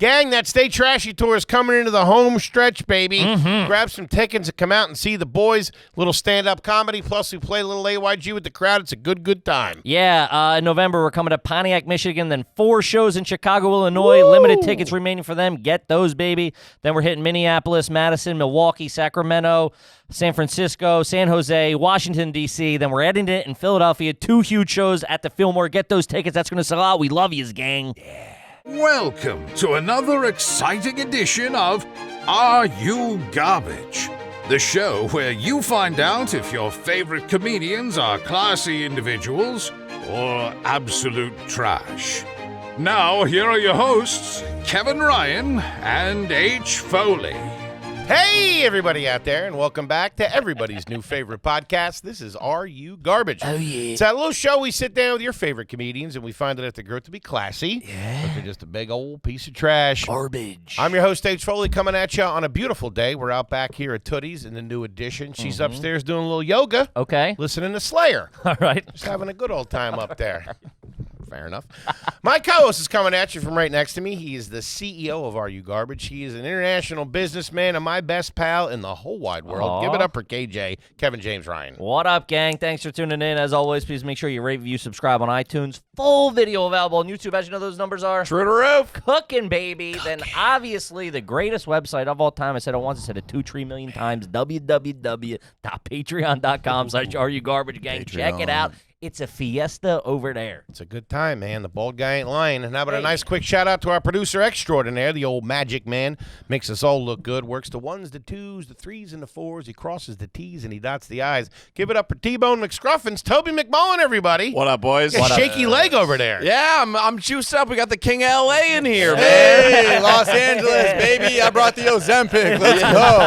Gang, that Stay Trashy tour is coming into the home stretch, baby. Grab some tickets and come out and see the boys. Little stand-up comedy, plus we play a little AYG with the crowd. It's a good time. Yeah, in November, we're coming to Pontiac, Michigan, then 4 shows in Chicago, Illinois. Woo! Limited tickets remaining for them. Get those, baby. Then we're hitting Minneapolis, Madison, Milwaukee, Sacramento, San Francisco, San Jose, Washington, D.C. Then we're heading it in Philadelphia. 2 huge shows at the Fillmore. Get those tickets. That's going to sell out. We love yous, gang. Yeah. Welcome to another exciting edition of Are You Garbage? The show where you find out if your favorite comedians are classy individuals or absolute trash. Now, here are your hosts, Kevin Ryan and H. Foley. Hey, everybody out there, and welcome back to everybody's new favorite podcast. This is Are You Garbage? Oh, yeah. It's that little show we sit down with your favorite comedians, and we find out if they're good to be classy, Yeah. but they're just a big old piece of trash. Garbage. I'm your host, H. Foley, coming at you on a beautiful day. We're out back here at Tootie's in the new edition. She's upstairs doing a little yoga, Okay. listening to Slayer. All right. Just having a good old time up there. Fair enough. My co-host is coming at you from right next to me. He is the CEO of Are You Garbage. He is an international businessman and my best pal in the whole wide world. Aww. Give it up for KJ, Kevin James Ryan. What up, gang? Thanks for tuning in. As always, please make sure you rate, review, subscribe on iTunes. Full video available on YouTube. As you know, those numbers are True to roof. cooking, baby. Then obviously the greatest website of all time. I said it once. I said it 2 trillion times. www.patreon.com/Are You Garbage Gang. Check it out. It's a fiesta over there. It's a good time, man. The bald guy ain't lying. And how about a nice quick shout out to our producer extraordinaire, the old magic man. Makes us all look good. Works the 1s, the 2s, the 3s, and the 4s. He crosses the T's and he dots the I's. Give it up for T-Bone McScruffins. Toby McMullen, everybody. What up, boys? Got a shaky leg over there. Yeah, I'm juiced up. We got the King of L.A. in here, man. Hey, Los Angeles, baby. I brought the Ozempic. Let's go.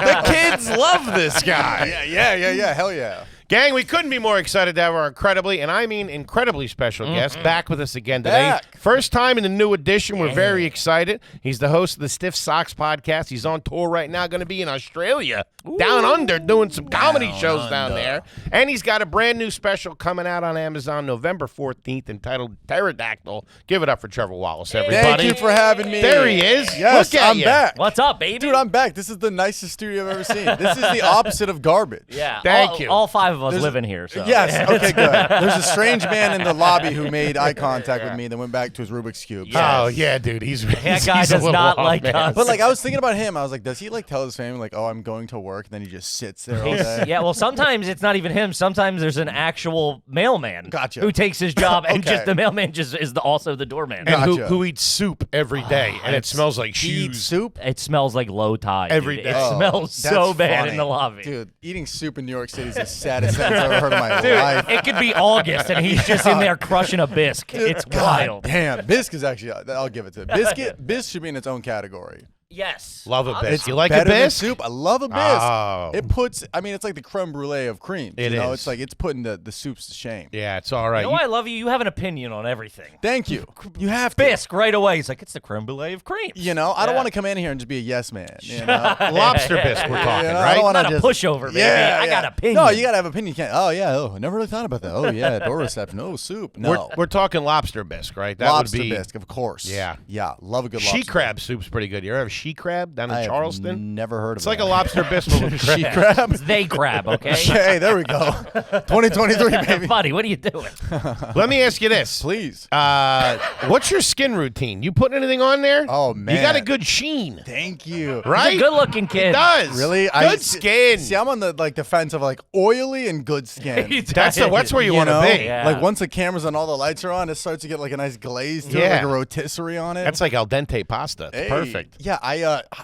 The kids love this guy. Yeah. Hell yeah. Gang, we couldn't be more excited to have our incredibly, and I mean incredibly special guest back with us again today. Back. First time in the new edition. We're very excited. He's the host of the Stiff Socks podcast. He's on tour right now, going to be in Australia, down under, doing some comedy shows down there. And he's got a brand new special coming out on Amazon November 14th entitled Pterodactyl. Give it up for Trevor Wallace, everybody. Thank you for having me. There he is. Yes, Look at I'm you. back. What's up, baby? Dude, I'm back. This is the nicest studio I've ever seen. This is the opposite of garbage. Yeah. Thank you. All 5 of us live in here. So. Yes. Okay, good. There's a strange man in the lobby who made eye contact with me, then went back to his Rubik's Cube. Yes. Oh, yeah, dude. That guy does not like us. But, like, I was thinking about him. I was like, does he, like, tell his family, like, oh, I'm going to work, and then he just sits there all day? Yeah, well, sometimes it's not even him. Sometimes there's an actual mailman Gotcha. who takes his job, and Okay. just the mailman just is also the doorman. And Gotcha. who eats soup every day, and it smells like He eats shoes. soup? It smells like low tide. Every dude. day. It Oh, smells That's so bad funny. in the lobby. Dude, eating soup in New York City is the saddest thing I've ever heard in my life. It could be August, and he's just in there crushing a bisque. It's wild. Damn, bisque is actually, I'll give it to it. Bisque should be in its own category. Yes. Love a bisque. It's You like a better than bisque? soup. I love a bisque. Oh. It puts, I mean, it's like the creme brulee of creams. It you know? is. It's like, it's putting the soups to shame. Yeah, it's all right. You know why I love you? You have an opinion on everything. Thank you. You have to. Bisque right away. He's like, it's the creme brulee of creams. You know, I don't Yeah. want to come in here and just be a yes man. You know? Lobster bisque we're talking, You know, I right? don't wanna Not a just- pushover, baby. Yeah, I got yeah. opinion. No, you got to have opinion. You can't, oh, yeah, I never really thought about that. Oh, yeah, door reception. Oh, soup. No. We're talking lobster bisque, right? That lobster would be bisque, of course. Yeah. Yeah, love a good she lobster. crab soup's pretty good. You ever have she crab down in I have Charleston? never heard of It's it. like a lobster bisque with She crab. crab. They grab, okay? Okay, there we go. 2023, baby. Buddy, what are you doing? Let me ask you this. Please. What's your skin routine? You putting anything on there? Oh, man. You got a good sheen, Thank you. right? He's a good-looking kid. It does. Really? Good skin. See, I'm on the defense of oily and good skin. That's where you want to be. Yeah. Like once the cameras and all the lights are on, it starts to get like a nice glaze to it, Yeah. like a rotisserie on it. That's like al dente pasta. It's Hey, perfect. Yeah,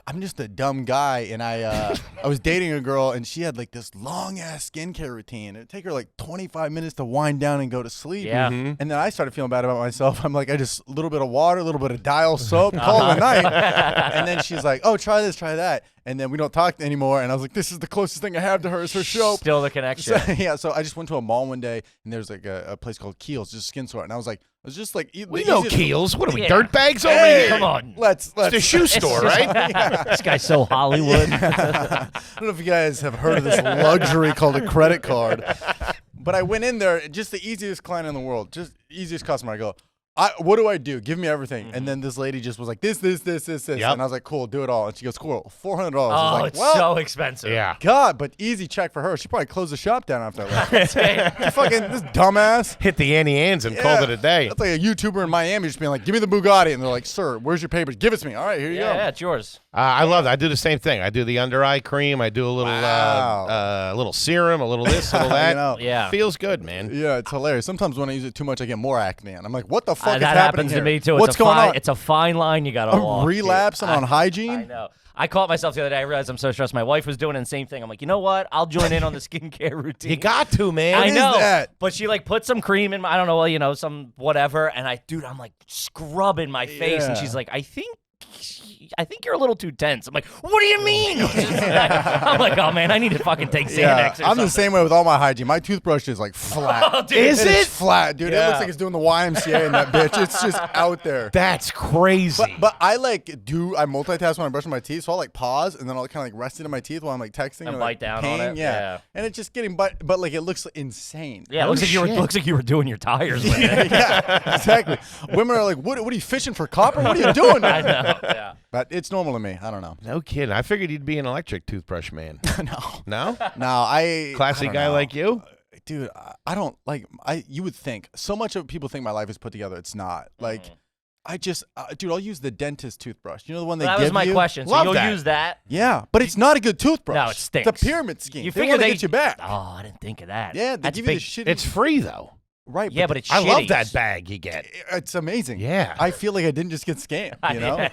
I'm just a dumb guy, and I was dating a girl, and she had like this long ass skincare routine. It'd take her like 25 minutes to wind down and go to sleep. Yeah. Mm-hmm. And then I started feeling bad about myself. I'm like, I just a little bit of water, a little bit of dial soap, call it a night. And then she's like, oh, try this, try that. And then we don't talk anymore. And I was like, this is the closest thing I have to her is her soap. Still the connection. So, yeah, so I just went to a mall one day, and there's like a place called Kiehl's, just a skin store. And I was like, it was just like We know Keels. What are we, Yeah. dirt bags over Hey, here? come on. Let's It's the shoe store, right? This guy's so Hollywood. I don't know if you guys have heard of this luxury called a credit card. But I went in there, just the easiest client in the world, just easiest customer. I go, what do I do? Give me everything. And then this lady just was like, this. Yep. And I was like, cool, do it all. And she goes, cool, $400. I Oh, was like, it's well, so expensive. Yeah. God, but easy check for her. She probably closed the shop down after I left. Fucking this dumbass. Hit the Annie Ann's and called it a day. That's like a YouTuber in Miami just being like, give me the Bugatti. And they're like, sir, where's your papers? Give it to me. All right, here you go. Yeah, it's yours. I love that. I do the same thing. I do the under eye cream. I do a little Wow. little serum, a little this, a little that. You know. Yeah. Feels good, man. Yeah, it's hilarious. Sometimes when I use it too much, I get more acne. And I'm like, what the fuck is That happening happens here? to me too. What's going on? It's a fine line you gotta A walk. relapse on I hygiene? know. I caught myself the other day. I realized I'm so stressed. My wife was doing the same thing. I'm like, you know what? I'll join in on the skincare routine. You got to, man. I is know, that? but she like put some cream in my, I don't know, some whatever, and I'm like scrubbing my face, and Yeah. she's like, I think you're a little too tense. I'm like, what do you mean? I'm like, oh man, I need to fucking take Xanax. Yeah, or I'm something. the same way with all my hygiene. My toothbrush is like flat. Oh, dude. Is It it? is flat, dude. It Yeah. looks like it's doing the YMCA in that bitch. It's just out there. That's crazy. But I I multitask when I'm brushing my teeth, so I'll like pause and then I'll kind of like rest it in my teeth while I'm like texting And or bite like down on peeing. it? Yeah. Yeah. And it's just getting but like it looks insane. Yeah, it looks like you were doing your tires with it. Yeah, exactly. Women are like, what are you fishing for copper? What are you doing? I know. Yeah. But it's normal to me. I don't know. No kidding. I figured you'd be an electric toothbrush man. No. No? I Classy don't guy know. like you? Dude, I don't like you would think so much of people think my life is put together. It's not. Like I just dude, I'll use the dentist toothbrush. You know the one they That give was my you? question. So Love you'll that. use that. Yeah, but it's not a good toothbrush. No, it stinks. The pyramid scheme. You they figure want to they get you back. Oh, I didn't think of that. Yeah, they That's give big. you the shitty. It's free, though. right. Yeah, but it's I shitty. love that bag you get. it's amazing. Yeah. I feel like I didn't just get scammed. You know.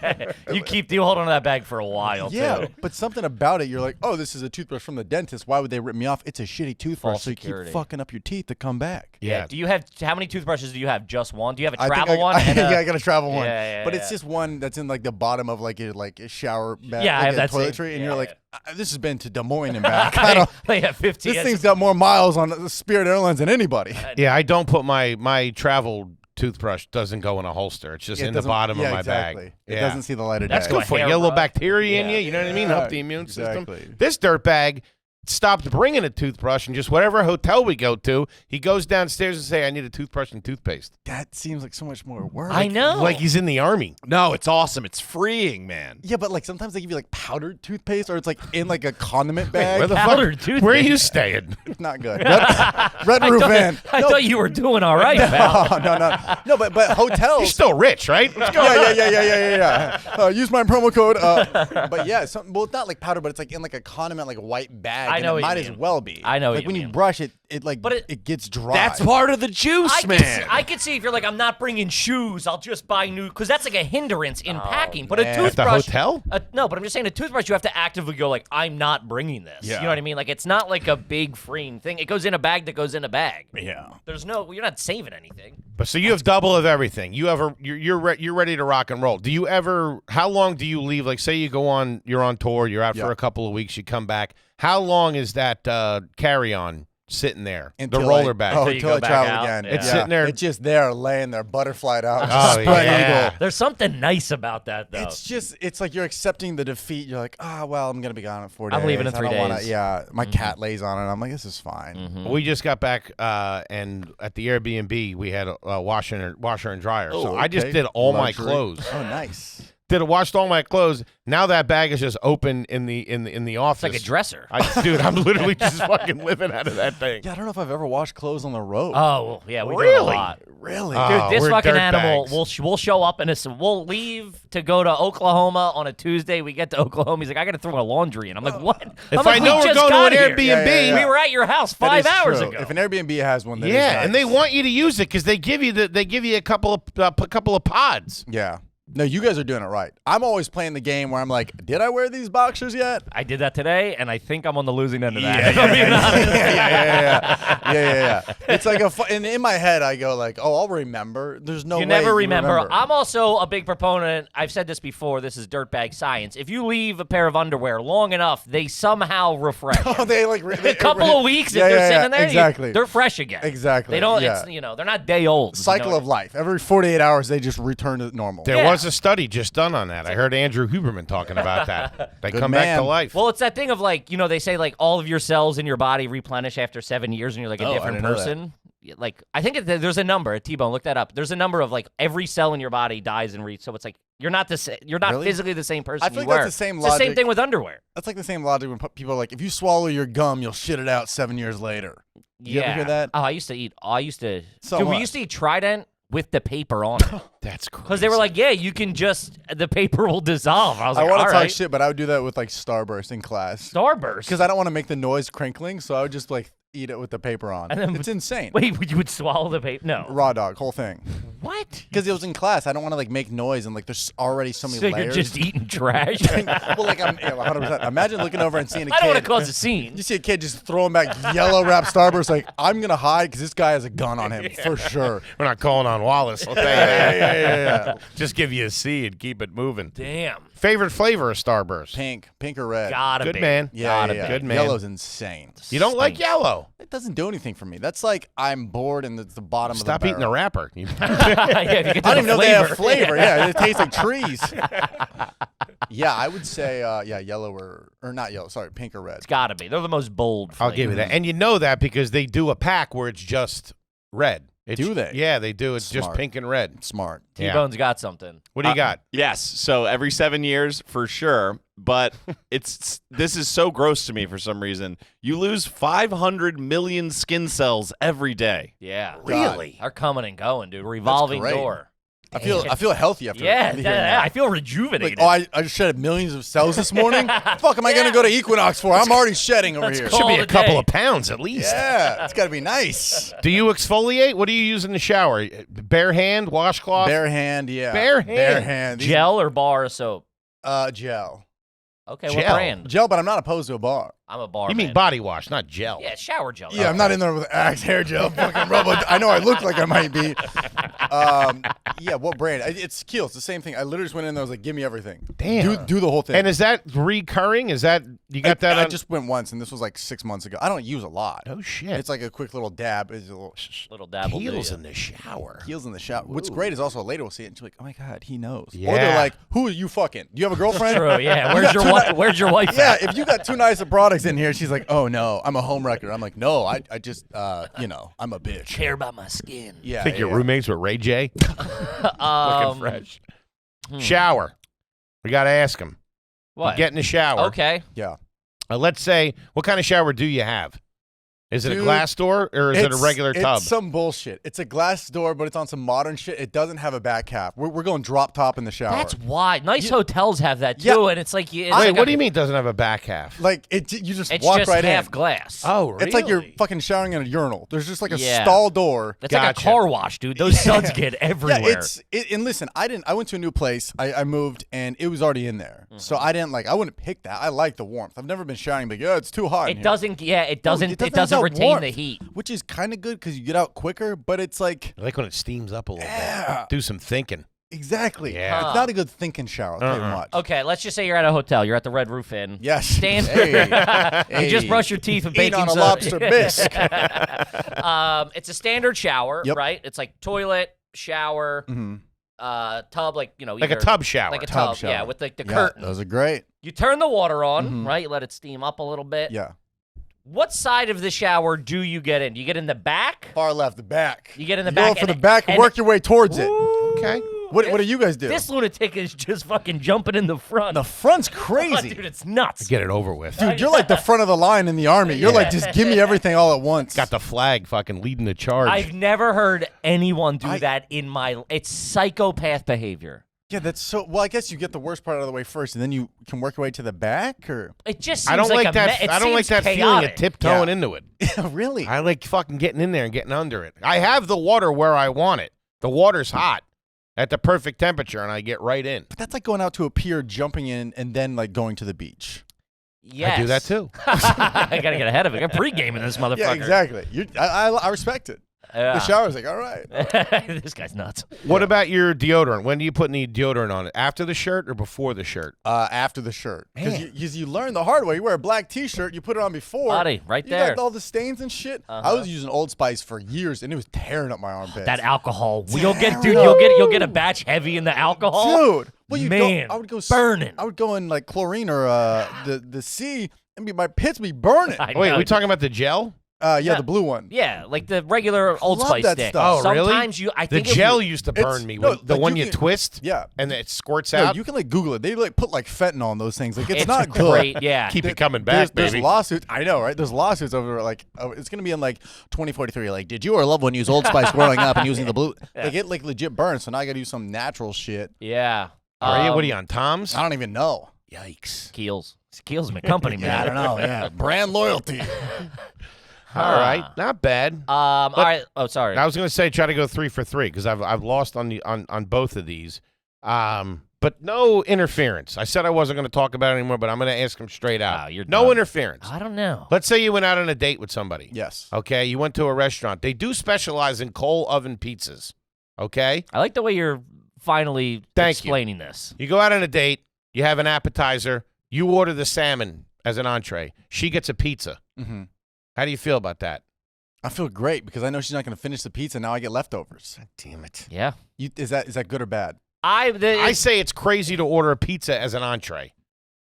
you hold on to that bag for a while Yeah, too. but something about it, you're like, oh, this is a toothbrush from the dentist. Why would they rip me off? It's a shitty toothbrush, False so you security. keep fucking up your teeth to come back. Yeah. Do you have how many toothbrushes do you have? Just one? Do you have a I think travel one? And yeah, I got a travel one, Yeah, but it's yeah. just one that's in like the bottom of like a shower bag, Yeah, I like have a that same- toiletry, and yeah, you're like, yeah. This has been to Des Moines and back. I don't. They have 15. This thing's got more miles on Spirit Airlines than anybody. Yeah, I don't put my travel toothbrush doesn't go in a holster. It's just It in the doesn't- bottom yeah, of my exactly. bag. It Yeah. doesn't see the light of That's day. good Good for you. hair Get a little rub. bacteria in Yeah. you. You know what I mean? Yeah, Help the immune exactly. system. This dirtbag stopped bringing a toothbrush, and just whatever hotel we go to, he goes downstairs and say, I need a toothbrush and toothpaste. That seems like so much more work. I know. Like he's in the army. No, it's awesome. It's freeing, man. Yeah, but like sometimes they give you like powdered toothpaste, or it's like in like a condiment bag. Where the Powdered fuck? toothpaste. Where are you staying? It's not good. Red Roof Inn. I thought you were doing all right, pal. No, but hotels. You're still rich, right? Let's go. Yeah. Use my promo code. But yeah, well, it's not like powder, but it's like in like a condiment, like a white bag. I and know it what might you as mean. well be. I know what Like you when you mean. brush it, it But it gets dry. That's part of the juice, man. I could see if you're like, I'm not bringing shoes, I'll just buy new, because that's like a hindrance in packing. But a man. toothbrush. At the hotel? No, but I'm just saying a toothbrush, you have to actively go like, I'm not bringing this. Yeah. You know what I mean? Like, it's not like a big freeing thing. It goes in a bag that goes in a bag. Yeah. There's no, you're not saving anything. But so you have double of everything. You're ready to rock and roll. Do you ever? How long do you leave? Like, say you're on tour, you're out for a couple of weeks, you come back. How long is that carry-on sitting there? Until the roller bag. Oh, Until you until go I back travel out. again. Yeah. It's sitting there. It's just there, laying there, butterflied out. Oh, spread yeah. eagle. There's something nice about that, though. It's like you're accepting the defeat. You're like, well, I'm gonna be gone in 4 days. I'm leaving in I 3 don't wanna- days. yeah, my cat lays on it. I'm like, this is fine. We just got back, and at the Airbnb we had a washer and dryer. So I just okay. did all Luxury. my clothes. Oh, nice. Washed all my clothes. Now that bag is just open in the office. It's like a dresser. Dude, I'm literally just fucking living out of that thing. Yeah, I don't know if I've ever washed clothes on the road. Oh, well, yeah, we do it a Really? lot. Really? Dude, Oh, this we're fucking dirt animal, bags. we'll show up and we'll leave to go to Oklahoma on a Tuesday. We get to Oklahoma. He's like, I got to throw a laundry in. I'm like, what? If I'm like, I know we we're just going to got an here. Airbnb, We were at your house That 5 is hours true. ago. If an Airbnb has one, that is yeah, nice. and they want you to use it because they give you a couple of pods. Yeah. No, you guys are doing it right. I'm always playing the game where I'm like, did I wear these boxers yet? I did that today, and I think I'm on the losing end of that. if I'm being honest. Yeah. It's like and in my head, I go like, oh, I'll remember. There's no way You never you remember. I'm also a big proponent. I've said this before. This is dirtbag science. If you leave a pair of underwear long enough, they somehow refresh. Oh, they like A couple of weeks, if they're sitting there, exactly. they're fresh again. Exactly. They don't. Yeah. It's they're not day old. Cycle of life. Every 48 hours, they just return to normal. There Yeah. was a study just done on that. I heard Andrew Huberman talking about that. They Good come back man. to life. Well, it's that thing of like, they say like all of your cells in your body replenish after 7 years and you're like a Oh, I different didn't know that. person. like I think there's a number at T-Bone. Look that up. There's a number of like every cell in your body dies and so it's like you're not You're not Really? physically the same person. I feel you like were. that's the same It's the same logic. thing with underwear. That's like the same logic when people are like, if you swallow your gum, you'll shit it out 7 years later. You ever hear that? Oh, I used to. So Dude, we what? used to eat Trident with the paper on it. That's crazy. Because they were like, yeah, you can the paper will dissolve. I was I like, want all to talk right. shit, but I would do that with like Starburst in class. Starburst. Because I don't want to make the noise crinkling, so I would just like eat it with the paper on. And then- It's insane. Wait, you would swallow the paper? No. Raw dog, whole thing. What? Because it was in class. I don't want to like make noise and like there's already so many So layers. you're just eating trash? well, like I'm 100%. Imagine looking over and seeing a kid. I don't want to cause a scene. You see a kid just throwing back yellow wrap Starburst, like, I'm going to hide because this guy has a gun on him for sure. We're not calling on Wallace. I'll tell you that. Yeah. Just give you a C and keep it moving. Damn. Favorite flavor of Starburst? Pink or red. Gotta Good be. man. Gotta yeah. be. Good man. Yellow's insane. You don't like Stinks. yellow? It doesn't do anything for me. That's like I'm bored and it's the bottom Stop of the eating the barrel. wrapper. Yeah, if you get to I don't even the know they have flavor. flavor. Yeah, it tastes like trees. Yeah, I would say, yellow or not yellow. Sorry, pink or red. It's gotta be. They're the most bold. I'll give you that. And you know that because they do a pack where it's just red. Do they? Yeah, they do. It's just Smart. pink and red. Smart. Yeah. T-Bone's got something. What do you got? Yes. So every 7 years for sure. But this is so gross to me for some reason. You lose 500 million skin cells every day. Yeah. Really? They're coming and going, dude. Revolving great. door. I feel healthy after Yeah, hearing that. I feel rejuvenated. Like, I just shed millions of cells this morning. Fuck am I gonna go to Equinox for? I'm already shedding over here. cool. Should be all a the couple day. of pounds at least. Yeah, it's gotta be nice. Do you exfoliate? What do you use in the shower? Bare hand, washcloth? Bare hand, yeah. Bare hand. Bare hand. These- Gel or bar of soap? Gel. Okay, Gel. what brand? Gel, but I'm not opposed to a bar. I'm a bar You mean man. body wash, not gel. Yeah, shower gel. Yeah, I'm not in there with Axe hair gel, fucking rubber. I know I look like I might be. Yeah, what brand? It's Keel. It's the same thing. I literally just went in there and was like, give me everything. Damn. Do the whole thing. And is that recurring? Is that you got that I on? just went once, and this was like 6 months ago. I don't use a lot. Oh shit. It's like a quick little dab. It's a little Little dabble. Heels in the shower. heels in the shower. What's great is also later we'll see it, and she's like, oh my God, he knows. Or Yeah. they're like, who are you fucking? Do you have a girlfriend? True, yeah. You Where's got your two wife? Where's your wife? Yeah, at? if you got too nice of products in here, she's like, oh no, I'm a home wrecker. I'm like, no, I just, I'm a bitch. Care about my skin. Yeah. Think your yeah. roommates with Ray J? Looking fresh. hmm. Shower. We got to ask him. What? Get in the shower. Okay. Yeah. Let's say, what kind of shower do you have? Is it a Dude, glass door or is it a regular tub? It's some bullshit. It's a glass door, but it's on some modern shit. It doesn't have a back cap. We're going drop top in the shower. That's why nice hotels have that too, Yeah. and it's like it's Wait, like what do you mean it doesn't have a back half? like you just It's walk just right half in. glass. Oh, really? It's like you're fucking showering in a urinal. There's just like a Yeah. stall door. That's like a Gotcha. car wash, dude. Those suds get everywhere. Yeah, and listen, I went to a new place. I moved and it was already in there. So I wouldn't pick that. I like the warmth. I've never been showering, but yeah, it's too hot. in It here. doesn't. Yeah, it doesn't. it It doesn't doesn't have retain warmth. the heat. Which is kind of good because you get out quicker, but it's like I like when it steams up a little Yeah. bit. Do some thinking. exactly. Yeah. It's not a good thinking shower. I'll tell you much. Okay, let's just say you're at a hotel. You're at the Red Roof Inn. Yes. Standard. Hey. You just brush your teeth with Eating baking on a soda. lobster bisque. It's a standard shower, Yep. right? It's like toilet, shower, Mhm. tub, like Like a either- tub shower. like a Tub tub, shower. yeah, with like the Yeah, curtain. those are great. You turn the water on, Mhm. right? You let it steam up a little bit. Yeah. What side of the shower do you get in? Do you get in the back? Far left, the back. You get in the You back Go for and- the back and and- work your way towards it. Okay. What do you guys do? This lunatic is just fucking jumping in the front. The front's Oh, crazy. dude, it's nuts. Get it over with. Dude, you're like the front of the line in the army. You're like, just give me everything all at once. Got the flag fucking leading the charge. I've never heard anyone do I- that in my. It's psychopath behavior. Yeah, that's so. Well, I guess you get the worst part out of the way first, and then you can work your way to the back, or It just seems I don't like a that. it I don't like seems that feeling of chaotic. tiptoeing Yeah. into it. really? I like fucking getting in there and getting under it. I have the water where I want it. The water's hot at the perfect temperature, and I get right in. But that's like going out to a pier, jumping in, and then like going to the beach. Yes. I do that too. I gotta get ahead of it. I'm pre-gaming this motherfucker. Yeah, exactly. I respect it. Yeah. The shower's like, all right. This guy's nuts. What about your deodorant? When do you put any deodorant on it? After the shirt or before the shirt? After the shirt, because Man. you learn the hard way. You wear a black T-shirt, you put it on before. Buddy, right you there. got all the stains and shit. I was using Old Spice for years, and it was tearing up my armpits. That alcohol. You'll get, dude. You'll get a batch heavy in the alcohol. dude. Well, you Man, go, I would go burning. I would go in like chlorine or the sea, and my pits be burning. I Wait, know, are we dude. talking about the gel? Yeah, the blue one. Yeah, like the regular Old love Spice that stick. stuff. Oh, really? Sometimes I The think if gel you- used to burn me. no, The like, one you you can- twist, Yeah. and it squirts No, out. you can like Google it. They like put like fentanyl on those things. Like it's, It's not good. great. Yeah. Keep it coming back, There's baby. lawsuits. I know, right? There's lawsuits over like it's gonna be in like 2043. Like, did you or a loved one use Old Spice growing up and using the blue? Like it like legit burns. So now I gotta use some natural shit. Yeah. What are you on, Tom's? I don't even know. Yikes. Keels. Keels my company, man. Yeah, I don't know. Yeah, brand loyalty. All right, not bad. All right. Oh, sorry. I was going to say try to go 3 for 3 because I've lost on both of these. But no interference. I said I wasn't going to talk about it anymore, but I'm going to ask him straight out. Wow, you're no done. interference. I don't know. Let's say you went out on a date with somebody. Yes. Okay, you went to a restaurant. They do specialize in coal oven pizzas. Okay? I like the way you're finally Thank you. explaining this. You go out on a date, you have an appetizer, you order the salmon as an entree. She gets a pizza. Mm-hmm. How do you feel about that? I feel great because I know she's not gonna finish the pizza. Now I get leftovers. God damn it. Yeah. Is that good or bad? I say it's crazy to order a pizza as an entree.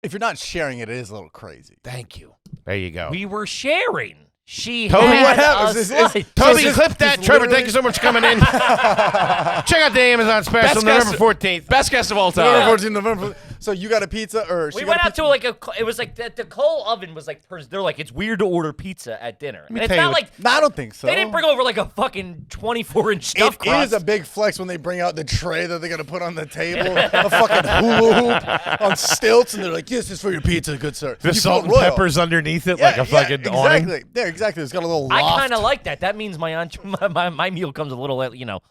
If you're not sharing it, it is a little crazy. Thank you. There you go. We were sharing. She Toby, had what happens a is- slice. Toby, So clip that. this Trevor, literally- thank you so much for coming in. Check out the Amazon special Best November guest- 14th. Best guest of all November time. 14, November. So you got a pizza, or she We got went a out pizza? to like it was like the coal oven was like they're like it's weird to order pizza at dinner. And it's tell you not what- like No, I don't think so. they didn't bring over like a fucking 24-inch stuffed It is crust. a big flex when they bring out the tray that they're gonna put on the table, a fucking hula hoop on stilts, and they're like, "This is for your pizza, good sir." The You salt and feel royal. peppers underneath it Yeah, like a fucking yeah, awning. exactly. Yeah, exactly. It's got a little I loft. kind of like that. That means my meal comes with a little,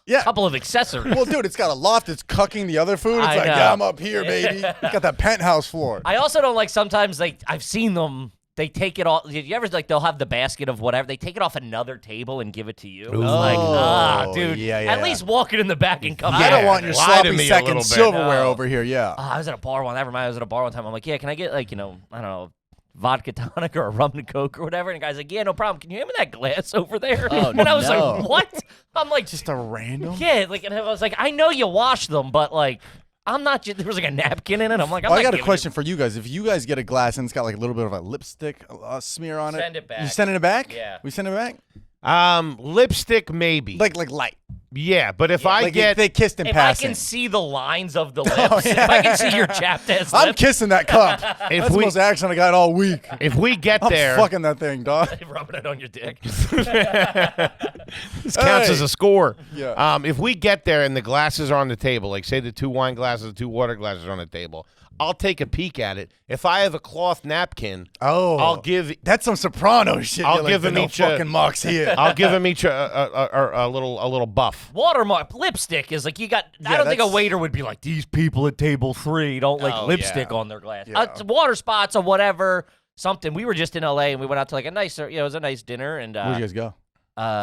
Yeah. couple of accessories. Well, dude, it's got a loft. It's cucking the other food. It's I like, know. yeah, I'm up here, baby. It's got that penthouse floor. I also don't like sometimes like I've seen them. They take it off. Did you ever like they'll have the basket of whatever? They take it off another table and give it to you. It's like, dude. yeah, At yeah. least walk it in the back and come I back. don't want your lie to sloppy me a second little bit. silverware No. over here. Yeah. I was at a bar one. Never mind. I was at a bar one time. I'm like, yeah, can I get like I don't know, vodka tonic or a rum and coke or whatever? And the guy's like, yeah, no problem. Can you hand me that glass over there? Oh, and I was no. like, what? I'm like, Just a random. yeah, like, and I was like, I know you wash them, but like, I'm not. There was like a napkin in it. I'm like, I'm Oh, not I got a giving question for you guys. If you guys get a glass and it's got like a little bit of a lipstick smear on it, Send it back. You sending it back? Yeah. We send it back? Lipstick maybe. Like light. yeah, but if I Like get they kissed in If passing. I can see the lines of the lips, if I can see your chapped ass I'm lips, kissing that cup. That's the we- most action I got all week. if we get I'm there, fucking that thing, dog. rubbing it on your dick. this counts as Hey. a score. Yeah. If we get there and the glasses are on the table, like say the 2 wine glasses, 2 water glasses are on the table, I'll take a peek at it. If I have a cloth napkin, Oh. I'll give That's some soprano shit. I'll You're like, give them no each a- fucking marks here. I'll give them each a little buff. Watermark lipstick is like you got. I Yeah, don't think a that's- waiter would be like these people at table 3 don't like Oh, lipstick yeah. on their glass. Yeah. Water spots or whatever. Something. We were just in LA and we went out to like a nice, it was a nice dinner and Where'd you guys go?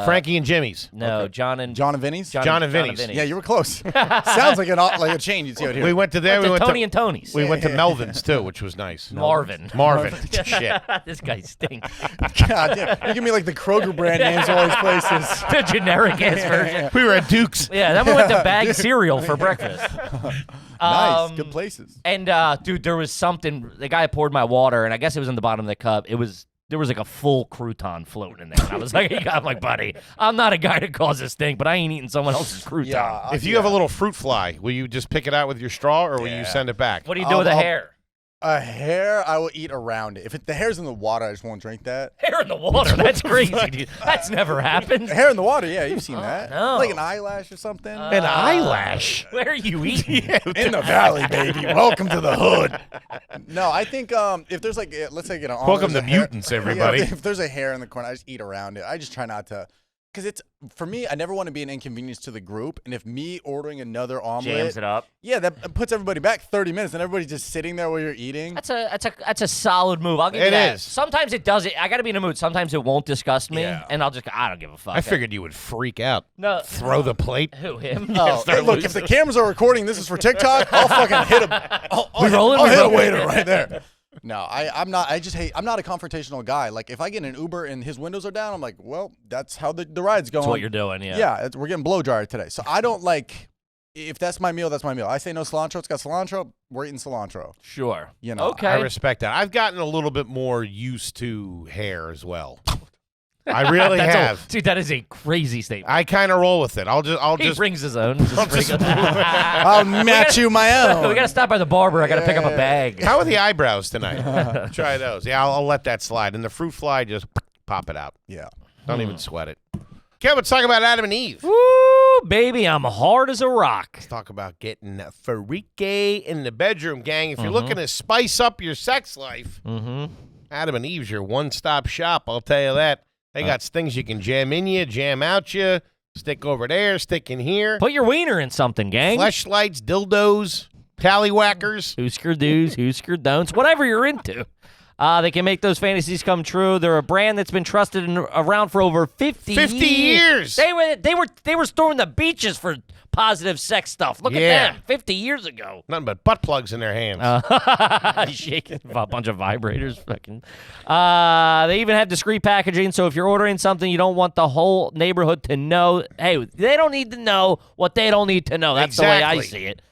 Frankie and Jimmy's. no, John and John and Vinny's? John and Vinny's. Yeah, you were close. Sounds like a chain you'd see out here. We went to there. Went We to went Tony to and Tony's. we went to Melvin's too, which was nice. Marvin. Marvin. Shit. This guy stinks. God damn. You give me like the Kroger brand names of all these places. The generic ass version. We were at Duke's. Yeah, then we went to bag cereal for breakfast. Nice. Good places. And dude, there was something. The guy poured my water, and I guess it was in the bottom of the cup. There was like a full crouton floating in there. And I was like, I'm like, buddy, I'm not a guy to cause this stink, but I ain't eating someone else's crouton. Yeah. If you have a little fruit fly, will you just pick it out with your straw, or will you send it back? What do you do with the I'll- hair? A hair, I will eat around it. If the hair's in the water, I just won't drink that. Hair in the water? That's crazy, dude. That's never happened. Hair in the water, yeah, you've seen that. no. Like an eyelash or something. An eyelash. Where are you eating? In the valley, baby. Welcome to the hood. No, I think if there's like, let's say, Welcome there's to a hair- mutants, everybody. Yeah, if there's a hair in the corner, I just eat around it. I just try not to, because it's for me. I never want to be an inconvenience to the group. And if me ordering another omelet, Jams it up. yeah, that puts everybody back 30 minutes, and everybody's just sitting there while you're eating. That's a solid move. I'll give you It that. is. Sometimes it does it. I got to be in a mood. Sometimes it won't disgust me, Yeah. and I'll just go, I don't give a fuck. I figured you would freak out. No. Throw the plate. Who, him? Oh, hey, look, if the cameras are recording, this is for TikTok. I'll fucking hit him. I'll rolling? I'll We hit a rolling? waiter right there. No, I'm not. I just hate. I'm not a confrontational guy. Like if I get in an Uber and his windows are down, I'm like, well, that's how the ride's going. That's what you're doing, yeah. Yeah, we're getting blow dried today. So I don't like. If that's my meal, that's my meal. I say no cilantro. It's got cilantro. We're eating cilantro. Sure. You know. Okay. I respect that. I've gotten a little bit more used to hair as well. I really have. Dude, that is a crazy statement. I kind of roll with it. I'll He just brings his own. I'll match you my own. We got to stop by the barber. I got to pick up a bag. How are the eyebrows tonight? Try those. Yeah, I'll let that slide. And the fruit fly, just pop it out. Yeah. Don't even sweat it. Kev, let's talk about Adam and Eve. Woo, baby, I'm hard as a rock. Let's talk about getting freaky in the bedroom, gang. If you're looking to spice up your sex life, Adam and Eve's your one-stop shop, I'll tell you that. They got things you can jam in you, jam out you, stick over there, stick in here. Put your wiener in something, gang. Fleshlights, dildos, tallywhackers. Hoosker do's, hoosker don'ts, whatever you're into. They can make those fantasies come true. They're a brand that's been trusted and around for over 50 years. They were storming the beaches for positive sex stuff. Look at them, 50 years ago. Nothing but butt plugs in their hands. Shaking a bunch of vibrators. Fucking. They even have discreet packaging, so if you're ordering something you don't want the whole neighborhood to know, hey, they don't need to know what they don't need to know. That's the way I see it.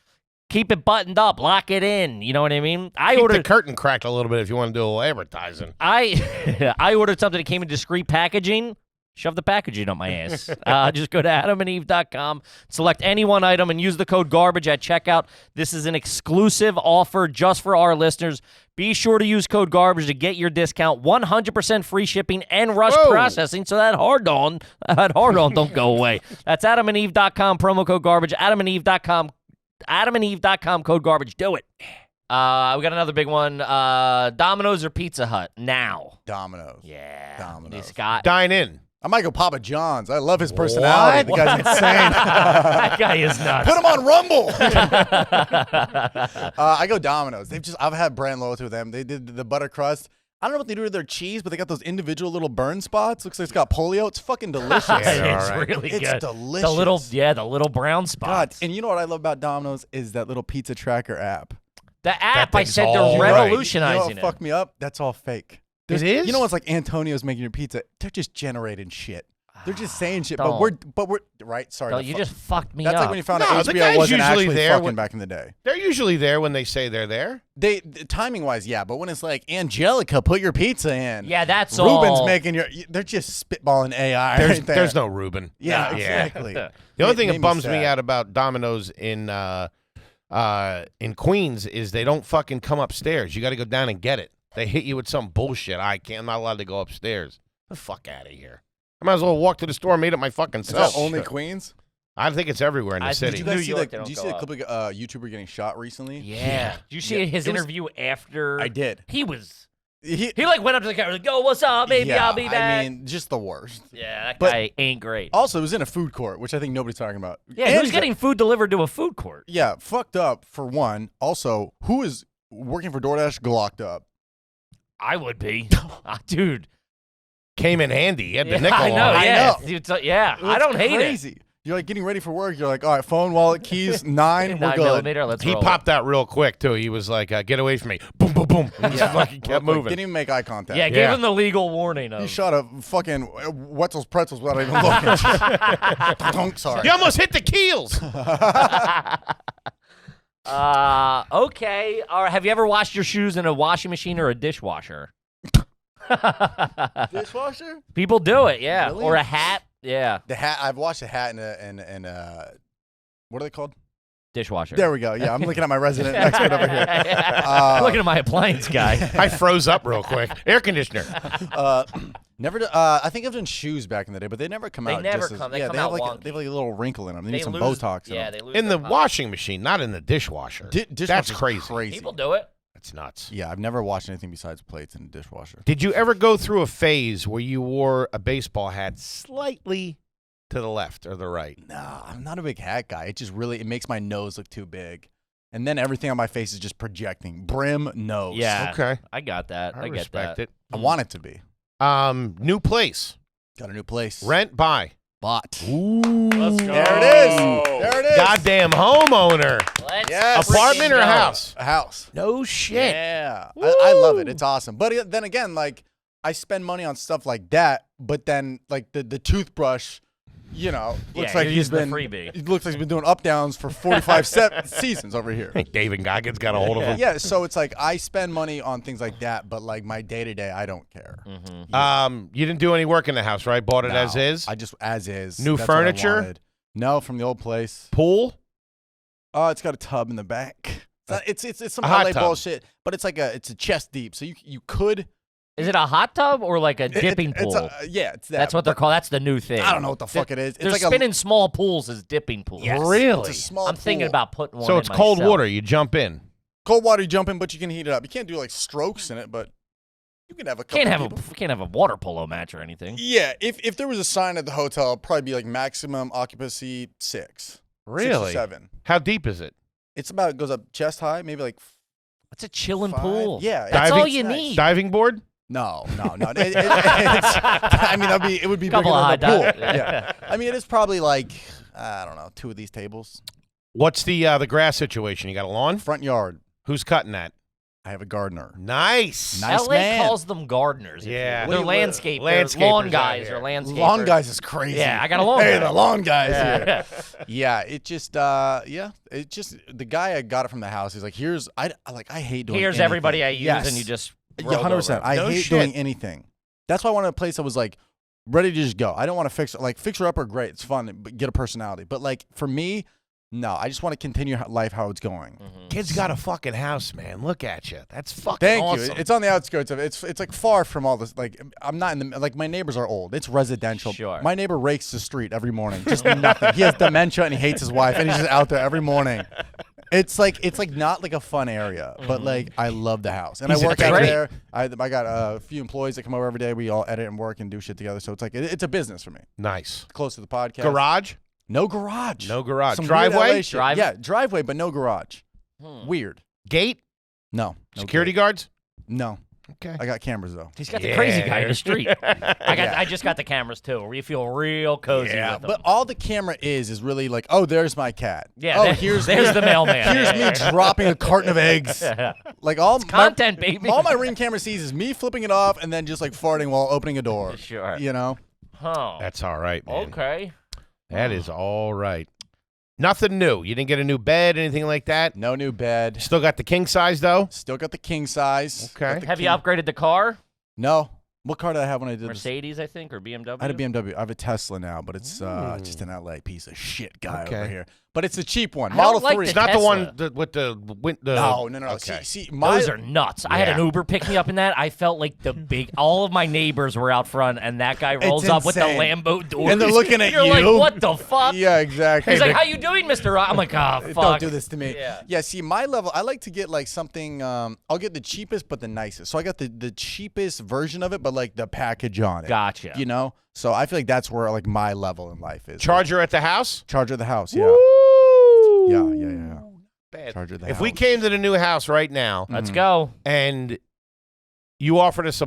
Keep it buttoned up, lock it in. You know what I mean? I ordered the curtain cracked a little bit if you want to do a little advertising. I ordered something that came in discreet packaging. Shove the packaging up my ass. Just go to adamandeve.com, select any one item, and use the code GARBAGE at checkout. This is an exclusive offer just for our listeners. Be sure to use code GARBAGE to get your discount, 100% free shipping and rush processing, so that hard on don't go away. That's adamandeve.com, promo code GARBAGE, adamandeve.com, code GARBAGE. Do it. We got another big one. Domino's or Pizza Hut now? Domino's. Yeah. Domino's. Scott. Dine in. I might go Papa John's. I love his personality. The guy's insane. That guy is nuts. Put him on Rumble. I go Domino's. I've had brand loyalty with them. They did the butter crust. I don't know what they do with their cheese, but they got those individual little burn spots. Looks like it's got polio. It's fucking delicious. It's really good. It's delicious. The little brown spots. God, and you know what I love about Domino's is that little pizza tracker app. The app, I said, all they're right. revolutionizing You know what fucked me up? That's all fake. It is? You know what's like Antonio's making your pizza? They're just generating shit. They're just saying shit. Don't. But we're right. Sorry. You just fucked me That's up. like when you found No, out the HBO guy's wasn't usually actually there fucking when- back in the day. They're usually there when they say they're there. Timing wise, yeah, but when it's like Angelica, put your pizza in. Yeah, that's Ruben's all. making they're just spitballing AI. right there. There's no Reuben. Yeah, exactly. The only thing Made that me bums me sad. out about Domino's in Queens is they don't fucking come upstairs. You got to go down and get it. They hit you with some bullshit. I'm not allowed to go upstairs. The fuck out of here. I might as well walk to the store and made it my fucking Is self. that only Queens? I think it's everywhere in the I- city. Did you New guys see York, the? they don't Did you go see a up. clip of YouTuber getting shot recently? Yeah. Did you see Yeah. his It was- interview after? I did. He was. He He like went up to the camera like, "Yo, what's up, baby? yeah, I'll be back." I mean, just the worst. yeah, that but- guy ain't great. Also, it was in a food court, which I think nobody's talking about. Yeah, And who's getting food delivered to a food court? Yeah, fucked up for one. Also, who is working for DoorDash glocked up? I would be, dude. Came in handy. He had the Yeah, nickel I know. on. Yeah, know. Dude, yeah. I It's don't hate crazy. You're like getting ready for work. You're like, all right, phone, wallet, keys, 9. it. We're 9mm. good. Let's He roll popped out real quick, too. He was like, get away from me. Boom, boom, boom. And just fucking kept Real quick. moving. Didn't even make eye contact. Yeah, gave him the legal warning. He Of, shot a fucking Wetzel's Pretzels without even looking. Dunk, sorry. You almost hit the keels. Okay. All right. Have you ever washed your shoes in a washing machine or a dishwasher? Dishwasher? People do it, yeah. Really? Or a hat, yeah. The hat. I've washed a hat in what are they called? Dishwasher. There we go. Yeah, I'm looking at my resident expert over here. Looking at my appliance guy. I froze up real quick. Air conditioner. Never. I think I've done shoes back in the day, but they never come They out. never just as, come- they yeah, come they have out like they have like a little wrinkle in them. They need some lose- Botox. Yeah, in they them. lose In the their pop. washing machine, not in the dishwasher. That's Dishwasher's crazy. People do it. That's nuts. Yeah, I've never washed anything besides plates in a dishwasher. Did you ever go through a phase where you wore a baseball hat slightly to the left or the right? No, I'm not a big hat guy. It just really it makes my nose look too big, and then everything on my face is just projecting. Brim, nose. Yeah. Okay. I got that. I get respect that. it. I want it to be. New place. Got a new place. Rent, buy. Bought. Ooh. Let's go. There it is. There it is. Goddamn homeowner. Let's Yes. Apartment freaking or go. house? A house. No shit. Yeah, I love it. It's awesome. But then again, like I spend money on stuff like that, but then like the toothbrush You know, looks Yeah, like you're he's using the been. freebie. It looks like he's been doing up downs for 45 seasons over here. David Goggins got a hold of him. Yeah, so it's like I spend money on things like that, but like my day to day, I don't care. You didn't do any work in the house, right? Bought it No, as is. I just as is. New That's what I furniture? wanted. No, from the old place. Pool. Oh, it's got a tub in the back. It's some A hot LA tub. bullshit, but it's like it's a chest deep, so you could. Is it a hot tub or like a dipping pool? It's that. That's what they're called. That's the new thing. I don't know what the fuck it is. It's They're like spinning small pools as dipping pools. Yes, Really? It's a small I'm thinking pool. about putting one So in it's cold myself. water. You jump in. Cold water. You jump in, but you can heat it up. You can't do like strokes in it, but you can have a couple. Can't have a water polo match or anything. Yeah, if there was a sign at the hotel, it'd probably be like maximum occupancy 6. 6 Really? or 7. How deep is it? It's about it goes up chest high, maybe like It's a chilling 5. pool. Yeah, That's Diving- all you nice. need. Diving board. No. I mean, it would be bigger Couple of than the hot pool. dive- Yeah. I mean, it is probably like I don't know, 2 of these tables. What's the grass situation? You got a lawn? Front yard. Who's cutting that? I have a gardener. Nice. Nice LA man. calls them gardeners. if you Yeah. will. They're We- landscapers. landscapers Lawn out guys here. or landscapers. Lawn guys is crazy. Yeah, I got a lawn Hey, guy. the lawn guys Yeah. here. Yeah, it just it just the guy I got it from the house. He's like, I hate doing. Here's anything. everybody I use, Yes. and you just Yeah, rolled 100%. over. I No hate shit. doing anything. That's why I wanted a place that was like ready to just go. I don't want to fix her up are great. It's fun, but get a personality. But like for me, no, I just want to continue life how it's going. Kid's got a fucking house, man. Look at you. That's fucking Thank awesome. you. It's on the outskirts of it. It's like far from all this. Like I'm not in the like my neighbors are old. It's residential. Sure. My neighbor rakes the street every morning. Just nothing. He has dementia and he hates his wife and he's just out there every morning. It's like not like a fun area, but like I love the house and He's I work a out great- there. I got a few employees that come over every day. We all edit and work and do shit together. So it's like it's a business for me. Nice. Close to the podcast. Garage? No garage. No garage. Some Driveway? weird LA shit. Drive- Yeah, driveway, but no garage. Weird. Gate? No. Security gate. guards? No. Okay. I got cameras though. He's got the crazy guy in Yeah. the street. I just got the cameras too, where you feel real cozy Yeah, with them. But all the camera is really like, oh, there's my cat. Yeah, Oh, there's the mailman. Here's me dropping a carton of eggs. Like all content, baby. All my Ring camera sees is me flipping it off and then just like farting while opening a door. Sure. You know. Huh. That's all right, man. Okay. That is all right. Nothing new. You didn't get a new bed, anything like that? No new bed. Still got the king size, though? Still got the king size. Okay. Got the Have you king- upgraded the car? No. What car did I have when I did this? Mercedes, I think, or BMW? I had a BMW. I have a Tesla now, but it's just an LA piece of shit guy Okay. over here. But it's a cheap one. I don't Model like 3. the It's not the Tesla. one with the No. Okay. See, Those are nuts. I had an Yeah. Uber pick me up in that. I felt like all of my neighbors were out front, and that guy rolls up with the insane. Lambo doors. And they're looking at You're you. like, what the fuck? Yeah, exactly. He's like, how you doing, Mr. Rock? I'm like, oh, fuck. Don't do this to me. Yeah. See, my level, I like to get like something, I'll get the cheapest but the nicest. So I got the cheapest version of it, but like the package on it. Gotcha. You know? So I feel like that's where like my level in life is. Charger at the house? Charger of the house, yeah. Woo! Yeah. Bad. Charger of the If house. we came to the new house right now Let's go. and you offered us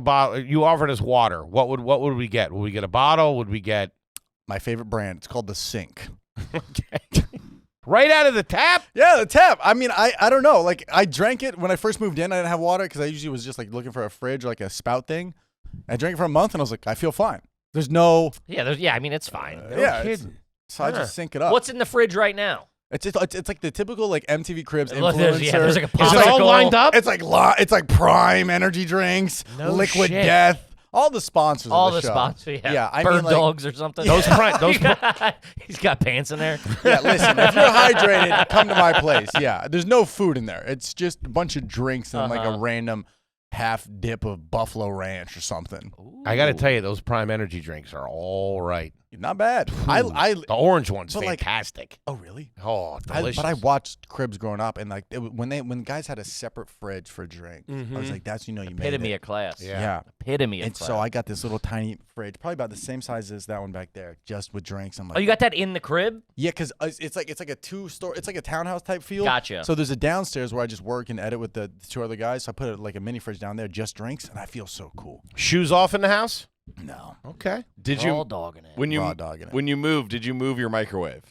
water, what would we get? Would we get a bottle? Would we get My favorite brand, it's called The Sink. right out of the tap? Yeah, the tap. I mean, I don't know. Like, I drank it when I first moved in. I didn't have water because I usually was just like looking for a fridge or like a spout thing. I drank it for a month and I was like, I feel fine. There's no. Yeah, I mean, it's fine. yeah. kidding. So I just sink it up. What's in the fridge right now? It's like the typical like MTV Cribs Look, influencer. there's like a Is it all popsicle. lined up? It's like Prime energy drinks, No Liquid shit. Death, all the sponsors. All of the the show. sponsors. Yeah. Yeah, I Bird mean, like, dogs or something. Those He's got pants in there. Yeah, listen, if you're hydrated, come to my place. Yeah, there's no food in there. It's just a bunch of drinks and like a random half dip of Buffalo Ranch or something. I got to tell you, those Prime Energy drinks are all right. Not bad. The orange one's But, like, fantastic. Oh really? Oh, delicious. But I watched Cribs growing up, and like when guys had a separate fridge for drinks, I was like, "That's you made Epitome it." of class. Yeah. Epitome of And class. so I got this little tiny fridge, probably about the same size as that one back there, just with drinks. I'm like, Oh, you got that in the crib? yeah, because it's like a it's like a townhouse type feel. Gotcha. So there's a downstairs where I just work and edit with the 2 other guys. So I put like a mini fridge down there, just drinks, and I feel so cool. Shoes off in the house? No, Okay. Did Raw you dogging it. when raw you dogging it. when you moved? Did you move your microwave?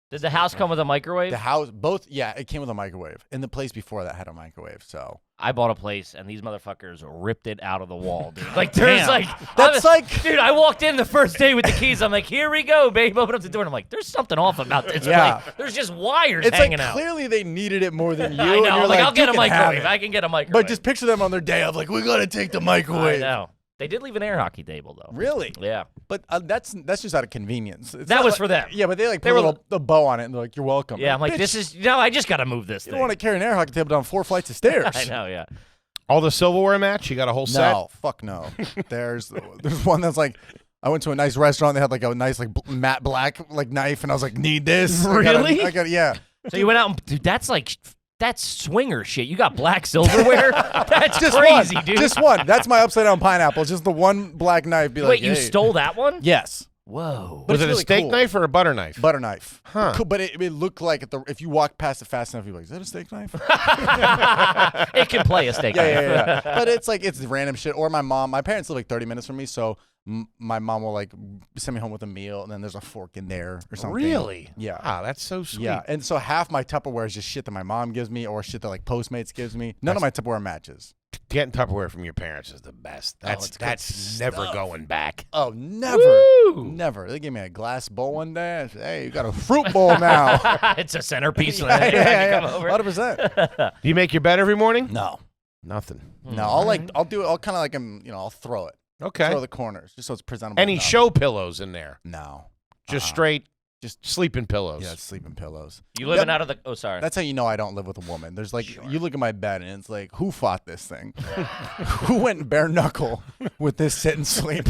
Did the house come with a microwave? The house, both, yeah, it came with a microwave. And the place before that had a microwave, so. I bought a place, and these motherfuckers ripped it out of the wall, dude. Like, there's dude, I walked in the first day with the keys. I'm like, here we go, babe. Open up the door, and I'm like, there's something off about this place. There's just wires hanging out. Clearly they needed it more than you. I know. And you're I'll get a "You can have microwave. it." I can get a microwave. But just picture them on their day of like, we got to take the microwave. I know. They did leave an air hockey table, though. Really? Yeah. But that's just out of convenience. That was for them. Yeah, but they put a bow on it and they're like, you're welcome. Yeah, I'm like, Bitch, I just got to move this you thing. don't want to carry an air hockey table down 4 flights of stairs. I know, yeah. All the silverware match? You got a whole set? No, fuck no. There's one that's like, I went to a nice restaurant. They had like a nice like matte black like knife, and I was like, need this? Really? I got yeah. So you went out and, dude, that's swinger shit. You got black silverware? That's Just crazy, one. dude. Just one. That's my upside down pineapple. It's just the one black knife. Be like, Wait, you hey. stole that one? Yes. Whoa. But Was it's it a really steak cool. knife or a butter knife? Butter knife. Huh. Cool, but it looked like if you walk past it fast enough, you're like, is that a steak knife? It can play a steak knife. yeah. But it's like, it's random shit. Or my parents live like 30 minutes from me, so my mom will like send me home with a meal, and then there's a fork in there or something. Really? Yeah. Wow, that's so sweet. Yeah, and so half my Tupperware is just shit that my mom gives me or shit that like Postmates gives me. None of my Tupperware matches. Getting Tupperware from your parents is the best. it's That's good never stuff. going back. Oh, never. Woo! Never. They gave me a glass bowl one day. I said, hey, you got a fruit bowl now. It's a centerpiece. yeah. Come over. 100%. Do you make your bed every morning? No. Nothing. No, I'll do it. I'll kind of like, I'll throw it. Okay. Throw the corners just so it's presentable. Any enough. show pillows in there? No. Just straight, Just sleeping pillows. Yeah, sleeping pillows. You living out of the... Oh, sorry. That's how you know I don't live with a woman. There's like, you look at my bed and it's like, who fought this thing? Who went bare knuckle with this sit and sleep?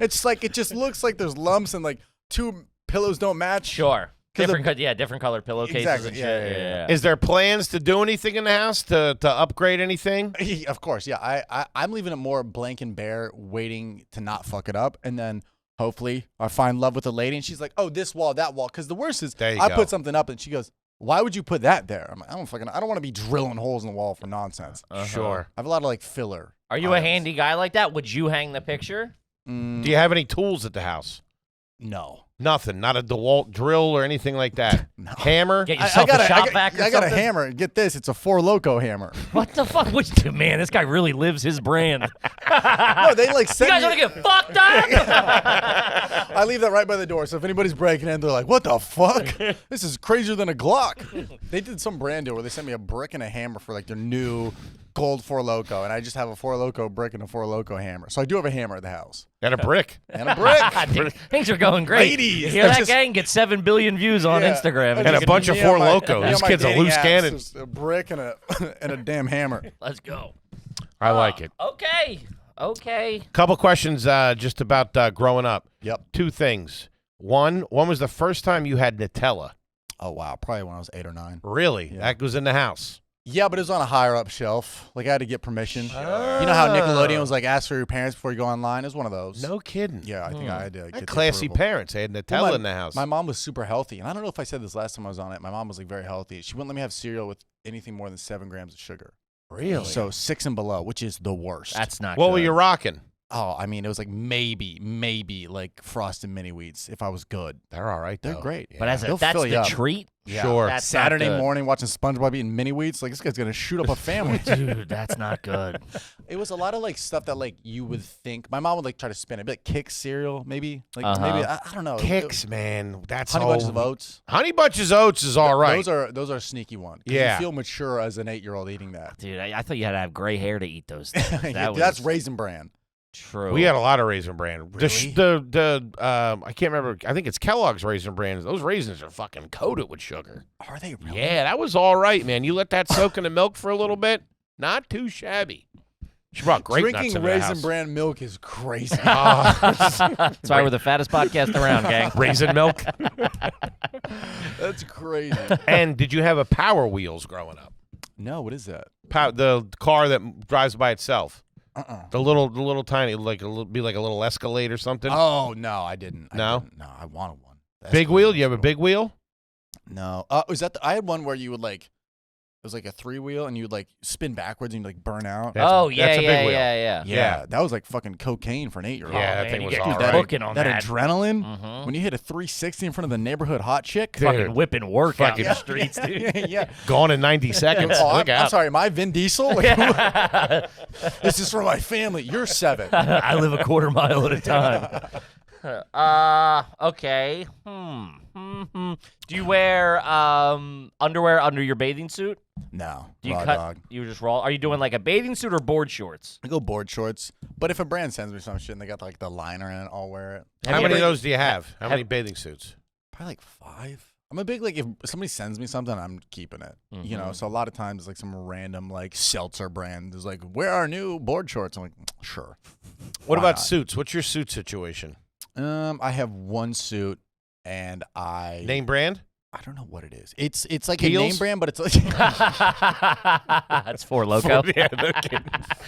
It's like, it just looks like there's lumps and like two pillows don't match. Sure. Different colored pillowcases Exactly. and shit. Yeah. Is there plans to do anything in the house to upgrade anything? Of course, yeah. I'm leaving it more blank and bare, waiting to not fuck it up, and then hopefully I find love with a lady, and she's like, "Oh, this wall, that wall." Because the worst is I put something up, and she goes, "Why would you put that there?" I'm like, I don't want to be drilling holes in the wall for nonsense. Sure. I have a lot of like filler. Are you a handy guy like that? Would you hang the picture? Do you have any tools at the house? No. Nothing. Not a DeWalt drill or anything like that. No. Hammer. Get yourself a shop vac or I got a something? hammer. Get this, it's a Four Loko hammer. What the fuck? Man, this guy really lives his brand. No, they like You send guys me. want to get fucked up? I leave that right by the door. So if anybody's breaking in, they're like, "What the fuck? This is crazier than a Glock." They did some brand deal where they sent me a brick and a hammer for like their new gold Four Loko, and I just have a Four Loko brick and a Four Loko hammer. So I do have a hammer at the house And a brick. and a brick. Dude, things are going great. Ladies, You hear that's that, just- gang? Get 7 billion views on Yeah. Instagram. And a bunch of Me Four on my- Loko. me This on my kid's a dating loose apps, cannon. it's a brick and a damn hammer. Let's go. I like it. Okay. Couple questions just about growing up. Yep. 2 things. When was the first time you had Nutella? Oh wow, probably when I was 8 or 9. Really? Yeah. That was in the house. Yeah, but it was on a higher up shelf. Like I had to get permission. You know how Nickelodeon was like, ask for your parents before you go online? It was one of those. No kidding. Yeah, I think I had to I get had the classy approval. parents. They had Nutella Well, in the house. My mom was super healthy, and I don't know if I said this last time I was on it. My mom was like very healthy. She wouldn't let me have cereal with anything more than 7 grams of sugar. Really? So 6 and below, which is the worst. That's not What good. were you rocking? Oh, I mean, it was like maybe like Frosted Mini Wheats if I was good. They're all right, They're though. great. But as They'll that's fill you the up. treat? Yeah. Sure. That's not Saturday good. morning watching SpongeBob eating Mini Wheats, like this guy's gonna shoot up a family. Dude, that's not good. It was a lot of like stuff that like you would think. My mom would like try to spin it, like Kix cereal, maybe. Like maybe I don't know. Kicks, man. That's Honey all. Bunches of Oats. Honey Bunches of Oats is all right. Those are a sneaky one. 'Cause Yeah. You feel mature as an 8-year-old eating that. Dude, I thought you had to have gray hair to eat those things. That's Raisin Bran. true. We had a lot of Raisin Bran. Really? I can't remember. I think it's Kellogg's Raisin Bran. Those raisins are fucking coated with sugar. Are they really? Yeah, that was all right, man. You let that soak in the milk for a little bit. Not too shabby. She brought grape nuts Drinking in the Raisin house. Bran milk is crazy. That's why we're the fattest podcast around, gang. Raisin milk. That's crazy. And did you have a Power Wheels growing up? No, what is that? The car that drives by itself. Uh-uh. The little tiny, like a little Escalade or something. Oh no, I didn't. No? No, I wanted one. That's Big cool. wheel? You have a big wheel? No. Was that? I had one where you would like. was like a 3-wheel, and you'd like spin backwards and you'd like burn out. That's Oh, a yeah, big yeah, wheel. yeah. Yeah, that was like fucking cocaine for an 8-year-old. Yeah, that man, thing you was get all that right. hooking on that that. adrenaline when you hit a 360 in front of the neighborhood hot chick. Fucking whipping work out Fucking- in the streets, dude. Yeah. Gone in 90 seconds. Oh, Look I'm out. sorry, am I Vin Diesel? Like, this is for my family. You're 7. I live a quarter mile at a time. Okay. Do you wear underwear under your bathing suit? No, Do you raw cut? dog. You just roll. Are you doing like a bathing suit or board shorts? I go board shorts, but if a brand sends me some shit and they got like the liner in it, I'll wear it. How many of those do you have? How many bathing suits? Probably like 5. I'm a big like if somebody sends me something, I'm keeping it. You know, so a lot of times it's like some random like seltzer brand is like, "Where are new board shorts?" I'm like, sure. What Why about not? suits? What's your suit situation? I have one suit, and Name brand? I don't know what it is. It's like Heels? a name brand, but it's like That's Four Loco. Yeah, no kidding.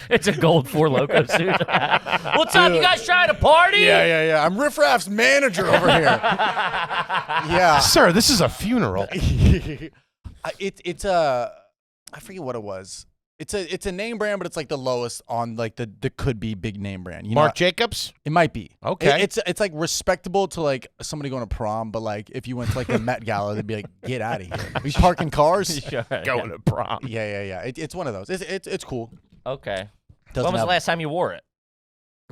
It's a gold Four Loco suit. What's up? You guys trying to party? yeah. I'm Riff Raff's manager over here. Yeah, Sir, this is a funeral. it's a I forget what it was. It's a name brand, but it's like the lowest on like the could be big name brand. You Marc know, Jacobs? it might be. Okay. It's like respectable to like somebody going to prom, but like if you went to like the Met Gala, they'd be like, get out of here. Are you parking cars? Sure. Going to prom. Yeah. It's one of those. It's cool. Okay. Doesn't When was the have- last time you wore it?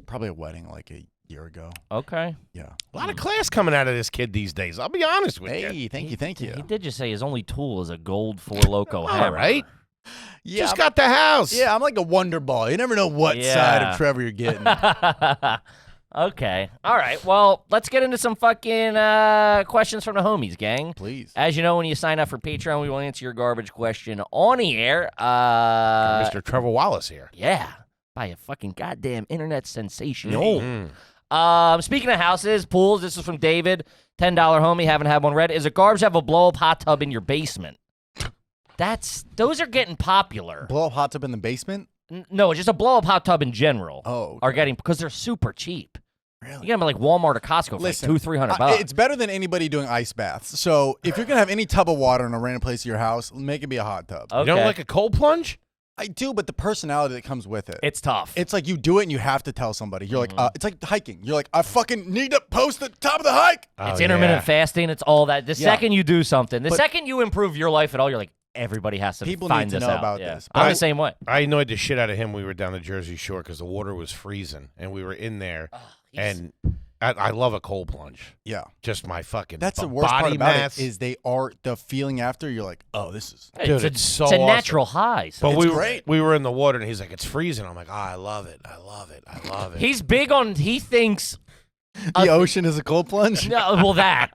Probably a wedding like a year ago. Okay. Yeah. A lot of class coming out of this kid these days. I'll be honest with you. Hey, thank you. He did just say his only tool is a gold Four Loco hammer. All right. Yeah, Just got the house. yeah, I'm like a wonder ball. You never know what Yeah. side of Trevor you're getting. Okay. All right. Well, let's get into some fucking questions from the homies, gang. Please. As you know, when you sign up for Patreon, we will answer your garbage question on the air. Mr. Trevor Wallace here. Yeah, by a fucking goddamn internet sensation. Mm. Speaking of houses, pools, this is from David. $10 homie, haven't had one read. Is it garbage to have a blow-up hot tub in your basement? Those are getting popular. Blow up hot tub in the basement? No, just a blow-up hot tub in general. Oh, okay. Are getting, because they're super cheap. Really? You get them at like Walmart or Costco for Listen, like $200-$300. It's better than anybody doing ice baths. So if you're going to have any tub of water in a random place of your house, make it be a hot tub. Okay. You don't like a cold plunge? I do, but the personality that comes with it. It's tough. It's like you do it and you have to tell somebody. You're like, it's like hiking. You're like, I fucking need to post the top of the hike. It's Oh, intermittent yeah. fasting. It's all that. The Yeah. second you do something, the But- second you improve your life at all, you're like, everybody has to People find need to this know out. about Yeah. this. I'm But the same way. I annoyed the shit out of him. We were down the Jersey Shore because the water was freezing, and we were in there. And I love a cold plunge. Yeah. Just my fucking That's the worst part body about mass. it is they are the feeling after. You're like, oh, this is. Dude, it's so it's a awesome. natural high. So But It's we great. we were in the water, and he's like, "It's freezing." I'm like, "Oh, I love it. I love it. I love it." he's big on. He thinks. The ocean is a cold plunge? No, well, that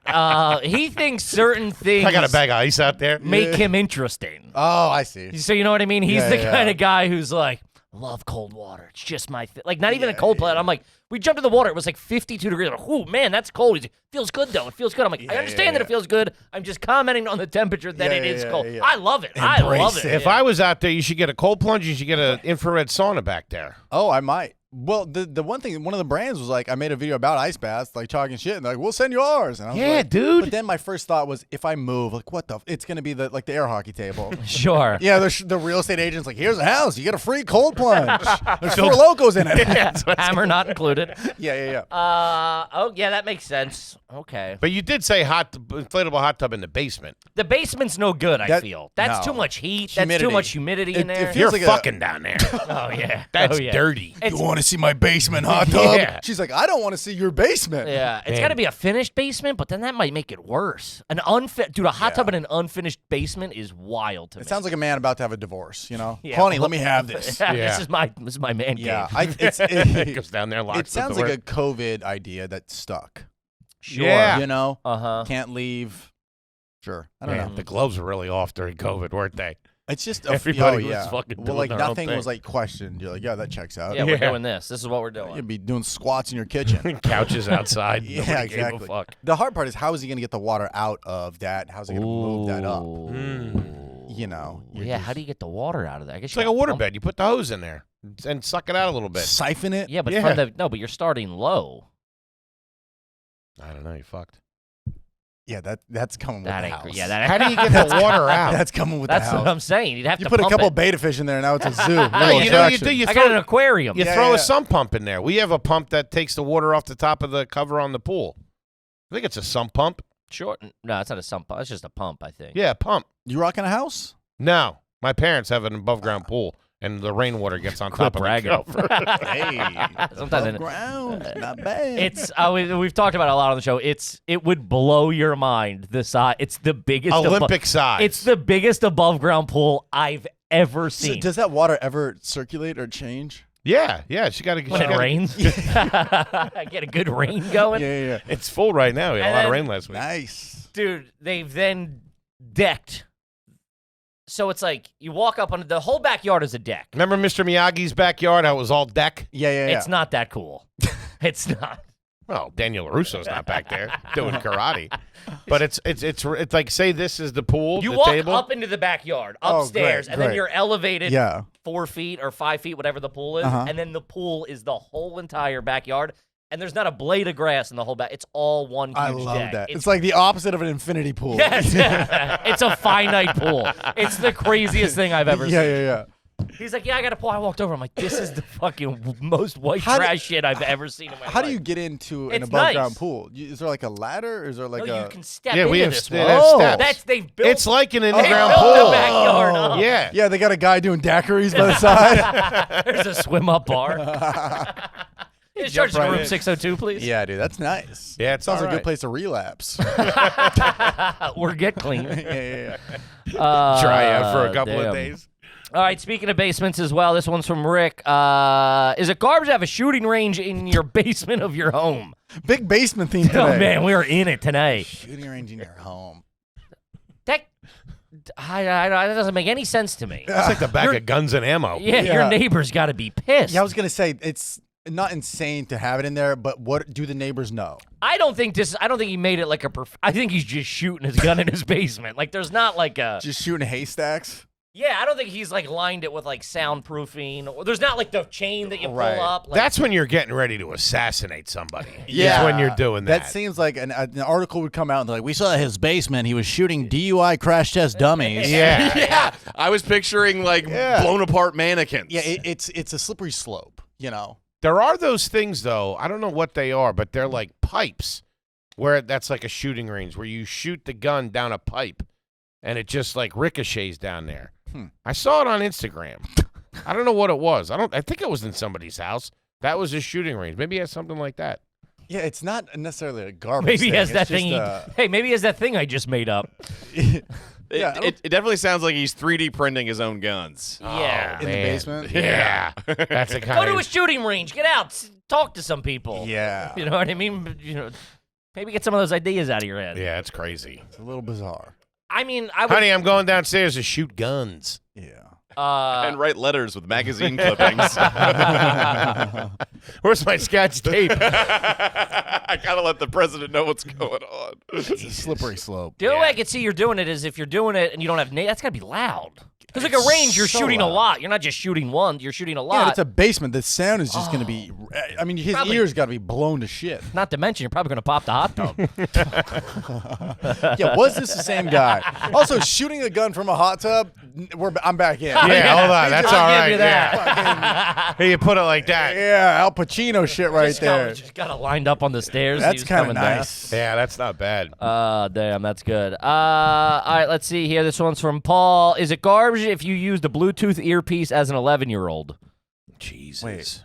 he thinks certain things. I got a bag of ice out there. Make him interesting. Oh, I see. So you know what I mean? He's Yeah, the yeah. kind of guy who's like, love cold water. It's just my thing. Like, not even a cold plunge. I'm like, we jumped in the water. It was like 52 degrees. I'm like, oh, man, that's cold. He's like, feels good, though. It feels good. I'm like, I understand that it feels good. I'm just commenting on the temperature that it is cold. yeah. I love it. I love it. If I was out there, you should get a cold plunge. You should get an infrared sauna back there. Oh, I might. Well, the one thing, one of the brands was like, I made a video about ice baths, like talking shit, and they're like, we'll send you ours. And I was Yeah, like, dude. But then my first thought was, if I move, like, what the? It's gonna be the air hockey table. Sure. Yeah, the real estate agent's like, here's a house, you get a free cold plunge. There's 4 locos in it. Hammer not included. yeah. Oh, yeah, that makes sense. Okay. But you did say inflatable hot tub in the basement. The basement's no good, I That- feel. That's no. too much heat. That's Humidity. too much humidity in It there. feels You're like a- fucking down there. Oh, yeah. That's Oh, yeah. dirty. It's, You want to see my basement hot tub? Yeah. She's like, I don't want to see your basement. yeah, it's Man. got to be a finished basement, but then that might make it worse. Dude, a hot tub in an unfinished basement is wild to me. It sounds like a man about to have a divorce, you know? Yeah. Honey, let me have this. Yeah, Yeah. This is my man Yeah, cave. It goes down there and locks it sounds the door. like a COVID idea that stuck. Sure. Yeah. You know? Uh-huh. Can't leave. Sure. I don't Man, know. the gloves were really off during COVID, weren't they? It's just Everybody oh, was yeah. fucking well, doing like their own nothing thing. was like questioned. You're like, yeah, that checks out. Yeah, Yeah. we're doing this. This is what we're doing. You'd be doing squats in your kitchen. Couches outside. Yeah, Nobody gave a exactly. fuck. The hard part is how is he going to get the water out of that? How's he going to move that up? Ooh. You know, you're Yeah, just- how do you get the water out of that? I guess It's you like a gotta waterbed. pump- You put the hose in there and suck it out a little bit. siphon it? Yeah, but Yeah. from the but you're starting low. I don't know. You fucked. Yeah, that's coming with That the ain't. house. Yeah, that. How do you get the water out? That's coming with That's the what house. I'm saying. You'd have You to put a pump couple it. beta fish in there, and now it's a zoo. No, Little you know you attraction. do. You I throw, got an aquarium. you Yeah, throw yeah. a sump pump in there. We have a pump that takes the water off the top of the cover on the pool. I think it's a sump pump. Sure. No, it's not a sump pump. It's just a pump, I think. Yeah, pump. You rocking a house? No, my parents have an above ground pool, and the rainwater gets on Quit top of bragging. the cover. Hey, Sometimes above ground, not bad. it's we've talked about it a lot on the show. It would blow your mind. It's the biggest Olympic size. It's the biggest above ground pool I've ever So seen. does that water ever circulate or change? yeah. She got to. when it rains, get a good rain going. Yeah. It's full right now. We had a And lot of then- rain last week. Nice. Dude, they've then decked. So it's like you walk up on the whole backyard is a deck. Remember Mr. Miyagi's backyard? How it was all deck. Yeah. It's not that cool. It's not. Well, Daniel LaRusso's not back there doing karate, but it's like, say this is the pool, You the walk table. up into the backyard, Oh, upstairs, great, and then great. you're elevated Yeah. 4 feet or 5 feet, whatever the pool is, Uh-huh. and then the pool is the whole entire backyard, and there's not a blade of grass in the whole back. It's all one huge I love deck. that. It's like the opposite of an infinity pool. Yes, it's a finite pool. It's the craziest thing I've ever seen. Yeah. He's like, yeah, I got a pool. I walked over. I'm like, this is the fucking most white How do- trash shit I've ever seen in my life. How do you get into an It's above nice. ground pool? Is there like a ladder, or is there like No, a? you can step Yeah, into we have this st- one. they have steps. That's they've built. It's like an they in-ground built pool. the backyard up. Yeah. Yeah, they got a guy doing daiquiris by the side. There's a swim up bar. Just charge right room in. 602, please. Yeah, dude, that's nice. Yeah, it's Sounds all like a good right. place to relapse. Or get clean. yeah. Dry out for a couple damn. of days. All right, speaking of basements as well, this one's from Rick. Is it garbage to have a shooting range in your basement of your home? Big basement theme today. Oh, man, we are in it tonight. Shooting range in your home. That doesn't make any sense to me. It's like the back of guns and ammo. Yeah, your Yeah. neighbor's got to be pissed. Yeah, I was gonna say it's not insane to have it in there, but what do the neighbors know? I don't think he made it like I think he's just shooting his gun in his basement. Like, there's not like a. Just shooting haystacks. Yeah, I don't think he's like lined it with like soundproofing. Or there's not like the chain that you pull Right. up. Like, That's when you're getting ready to assassinate somebody. Yeah, It's when you're doing that. That seems like an article would come out and they're like, we saw his basement. He was shooting DUI crash test dummies. yeah. Yeah, I was picturing like Yeah. blown apart mannequins. Yeah, it's a slippery slope, you know. There are those things, though. I don't know what they are, but they're like pipes where that's like a shooting range where you shoot the gun down a pipe and it just like ricochets down there. I saw it on Instagram. I don't know what it was. I think it was in somebody's house. That was a shooting range. Maybe he has something like that. Yeah, it's not necessarily a garbage maybe thing. he has It's that just, thing. Hey, maybe he has that thing I just made up. Yeah, It definitely sounds like he's 3D printing his own guns. Yeah. in the Man. basement. Yeah. That's the Go kind to a of. shooting range. Get out. Talk to some people. Yeah. You know what I mean? Maybe get some of those ideas out of your head. Yeah, it's crazy. It's a little bizarre. I mean, I would. Honey, I'm going downstairs to shoot guns. Yeah. And write letters with magazine clippings. Where's my sketch tape? I gotta let the president know what's going on. It's a slippery slope. The only way I could see you're doing it is if you're doing it and you don't have that's gotta be loud. Because like a range, you're so shooting a loud. lot. You're not just shooting one. You're shooting a Yeah, lot. it's a basement. The sound is just going to be. I mean, his Probably- ears got to be blown to shit. Not to mention, you're probably gonna pop the hot tub. Yeah, was this the same guy? Also, shooting a gun from a hot tub. I'm back in. Yeah, hold on. That's I'll all give right. you that. Yeah. Here, you put it like that. Yeah, Al Pacino shit right there. Just got it lined up on the stairs. That's kind of nice. Yeah, that's not bad. Damn, that's good. All right, let's see here. This one's from Paul. Is it garbage if you use the Bluetooth earpiece as an 11-year-old? Jesus. Wait.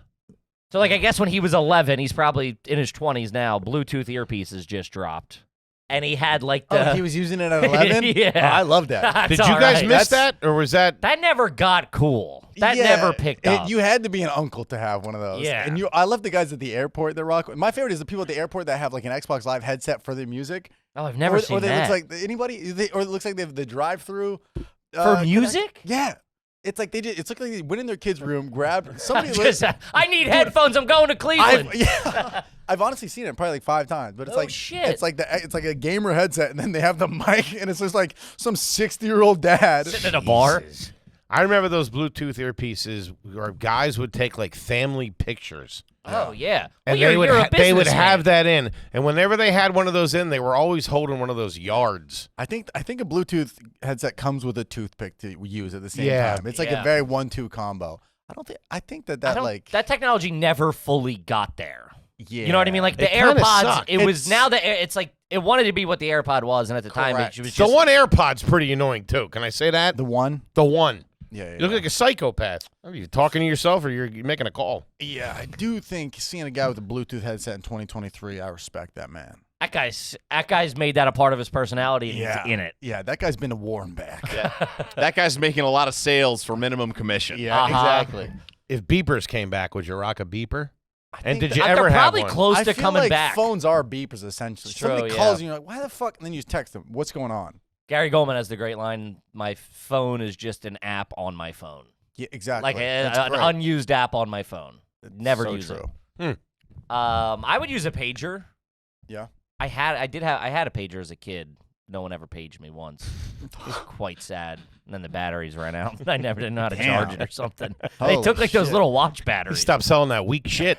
So, like, I guess when he was 11, he's probably in his 20s now. Bluetooth earpieces just dropped. And he had, like, the... Oh, he was using it at 11? Yeah. Oh, I love that. That's Did you all guys right. miss that, or was that? That never got cool. That Yeah, never picked up. You had to be an uncle to have one of those. Yeah. And I love the guys at the airport that rock. My favorite is the people at the airport that have like an Xbox Live headset for their music. Oh, I've never seen or they that. looks like anybody, or it looks like they have the drive-through For music? Yeah. It's like it's like they went in their kid's room, grabbed somebody. I need headphones. I'm going to Cleveland. I've honestly seen it probably like 5 times, but it's Oh, like shit. it's like a gamer headset, and then they have the mic, and it's just like some 60-year-old dad. Sitting at a bar. I remember those Bluetooth earpieces where guys would take like family pictures. Oh yeah, And well, they would businessman. have that in, and whenever they had one of those in, they were always holding one of those yards. I think a Bluetooth headset comes with a toothpick to use at the same Yeah. time. It's like a very 1-2 combo. I think that like that technology never fully got there. yeah. You know what I mean? Like the It kinda AirPods, sucked. it was now that it's like it wanted to be what the AirPod was, and at the time Correct. it was The just one AirPod's pretty annoying too. Can I say that? The one. The one. Yeah. You look like a psychopath. Are you talking to yourself or you're making a call? Yeah, I do think seeing a guy with a Bluetooth headset in 2023, I respect that man. that guy's made that a part of his personality, and he's in it. Yeah, that guy's been to war and back. That guy's making a lot of sales for minimum commission. Yeah, exactly. If beepers came back, would you rock a beeper? And did you They're ever have probably one? close I to feel coming like back. phones are beepers essentially. True, Somebody yeah. calls you, you're like, why the fuck? And then you just text them, what's going on? Gary Goldman has the great line, "My phone is just an app on my phone." Yeah, exactly. Like That's an great. unused app on my phone. Never so use true. it. I would use a pager. Yeah. I had a pager as a kid. No one ever paged me once. It was quite sad. And then the batteries ran out. I never didn't know how to charge it or something. They Holy took like those shit. little watch He batteries. stopped selling that weak shit.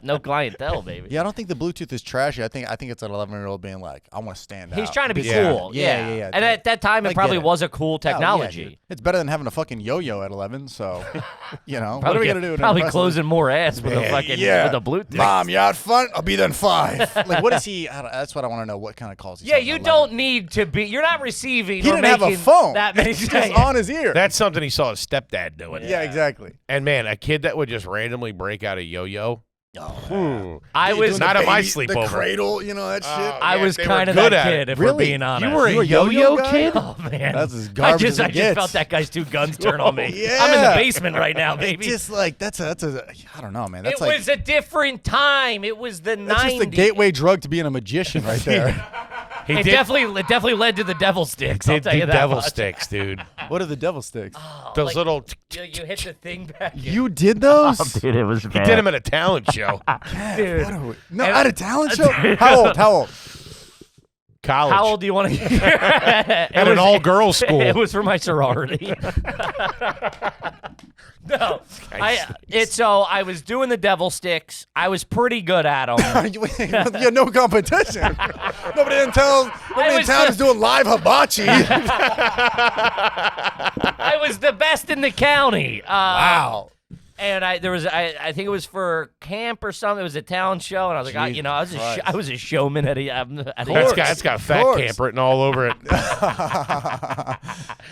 No clientele, baby. Yeah, I don't think the Bluetooth is trashy. I think it's an 11-year-old being like, I want to stand out. He's trying to be Yeah. cool. Yeah. And at that time, I it probably get it. was a cool Oh, yeah, technology. dude. It's better than having a fucking yo-yo at 11. So, what are Probably we gonna do? to Probably impress closing more ass with a Yeah, fucking yeah. with a Bluetooth. Mom, you out front? I'll be there in 5. Like, what is he? That's what I want to know. What kind of calls he's Yeah, on you 11. don't need to be. You're not receiving. He or didn't have a making phone. That many It's just on his ear. That's something he saw his stepdad doing. yeah, exactly. And man, a kid that would just randomly break out a yo-yo. I Dude, was doing not the at my the sleepover. cradle, that shit. I Yeah, was they were kind of good that at kid, it. if we're Really? being honest. You were a You a yo-yo yo-yo guy? kid? Oh man, That's as garbage as it I just gets. felt that guy's 2 guns turn on me. Yeah. I'm in the basement right now, baby. Just like that's a I don't know, man. That's It like was a different time. It was the 90s. that's just the gateway drug to being a magician right there. He It definitely led to the devil sticks. I'll did tell you do that devil much. sticks, dude. What are the devil sticks? Those like- little. You hit the thing back. in. You did those? Dude, it was He did him at a talent show. Dude. What are we? No, at a talent show? How old? College. How old do you want to hear? At an all-girls school. It was for my sorority. No, so I was doing the devil sticks. I was pretty good at them. You had no competition. Nobody in town is doing live hibachi. I was the best in the county. Wow. And I think it was for camp or something. It was a talent show, and I was like, Jesus I was a showman at a That's got fat course. camp written all over it.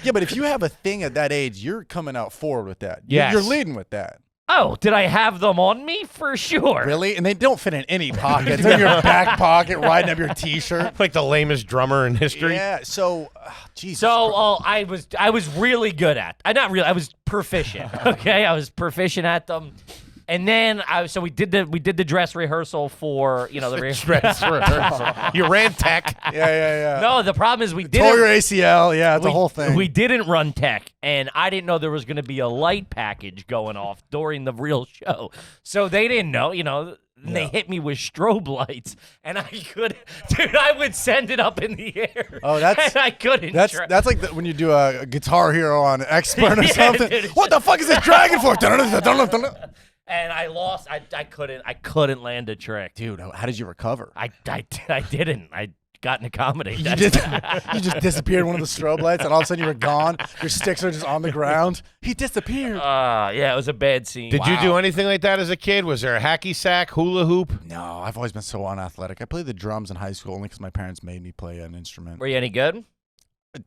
Yeah, but if you have a thing at that age, you're coming out forward with that. Yes. You're leading with that. Oh, did I have them on me? For sure. Really? And they don't fit in any pockets. In your back pocket, riding up your T-shirt. Like the lamest drummer in history. Yeah. So, Jesus. So I was really good at. I was proficient. Okay, I was proficient at them. And then we did the dress rehearsal for the Dress rehearsal. You ran tech. Yeah. No, the problem is we Tore your didn't. ACL. Yeah, it's a whole thing. We didn't run tech, and I didn't know there was going to be a light package going off during the real show. So they didn't know, and they hit me with strobe lights, and I would send it up in the air. Oh, that's- and I couldn't. That's like when you do a Guitar Hero on Expert or Yeah, something. dude. What the fuck is this dragon for? And I lost. I couldn't land a trick. Dude, how did you recover? I didn't. I got in a comedy. You just disappeared one of the strobe lights, and all of a sudden you were gone. Your sticks are just on the ground. He disappeared. Yeah, it was a bad scene. Did you do anything like that as a kid? Was there a hacky sack, hula hoop? No, I've always been so unathletic. I played the drums in high school only because my parents made me play an instrument. Were you any good?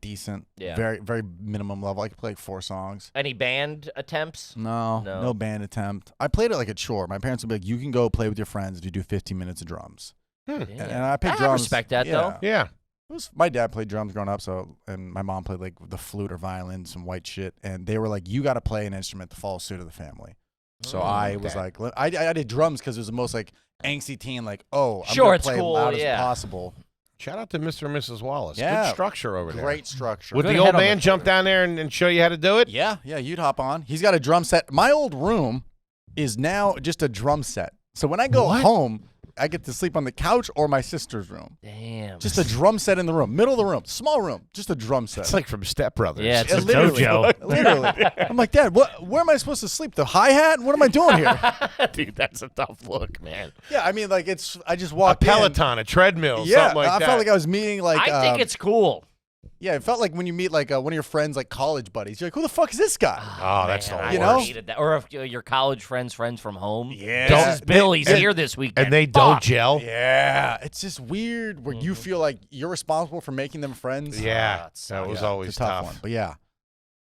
Decent. Yeah. Very, very minimum level. I could play like 4 songs. Any band attempts? No band attempt. I played it like a chore. My parents would be like, you can go play with your friends if you do 15 minutes of drums. Yeah. And I picked drums. respect that, though. Yeah. My dad played drums growing up, and my mom played like the flute or violin, some white shit. And they were like, you got to play an instrument to follow suit of the family. So I was like, I did drums because it was the most like angsty teen, like, I'm Sure, going it's to play cool, loud yeah. as possible. Shout out to Mr. and Mrs. Wallace. Yeah. Good structure over there. Great structure. Would Good the head old on the man jump down there and show you how to do it? Yeah, you'd hop on. He's got a drum set. My old room is now just a drum set. So when I go home, I get to sleep on the couch or my sister's room. Damn. Just a drum set in the room, middle of the room, small room, just a drum set. It's like from Step Brothers. Yeah, it's a literally, dojo. Literally. I'm like, Dad, where am I supposed to sleep? The hi-hat? What am I doing here? Dude, that's a tough look, man. Yeah, I mean, like, I just A walked in. Peloton, a treadmill, Yeah, something like I that. felt like I was meeting, like, I think it's cool. yeah, it felt like when you meet, like, one of your friends, like, college buddies. You're like, who the fuck is this guy? Oh, that's the Man, worst. You know? I hated that. Or if your college friends from home. Yeah. This is Bill. He's here this weekend. And they don't Fuck. gel. Yeah, it's just weird where you feel like you're responsible for making them friends. Yeah, it that was Yeah, always it's a tough tough. one. But yeah,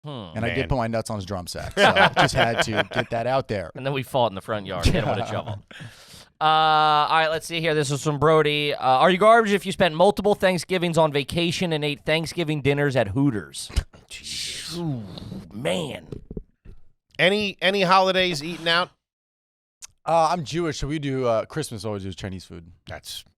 and I Man. did put my nuts on his drum sack, so just had to get that out there. And then we fought in the front yard. Hit him with a shovel. All right, let's see here. This is from Brody. Are you garbage if you spent multiple Thanksgivings on vacation and ate Thanksgiving dinners at Hooters? Ooh, man. Any holidays eating out? I'm Jewish, so we do Christmas always do Chinese food.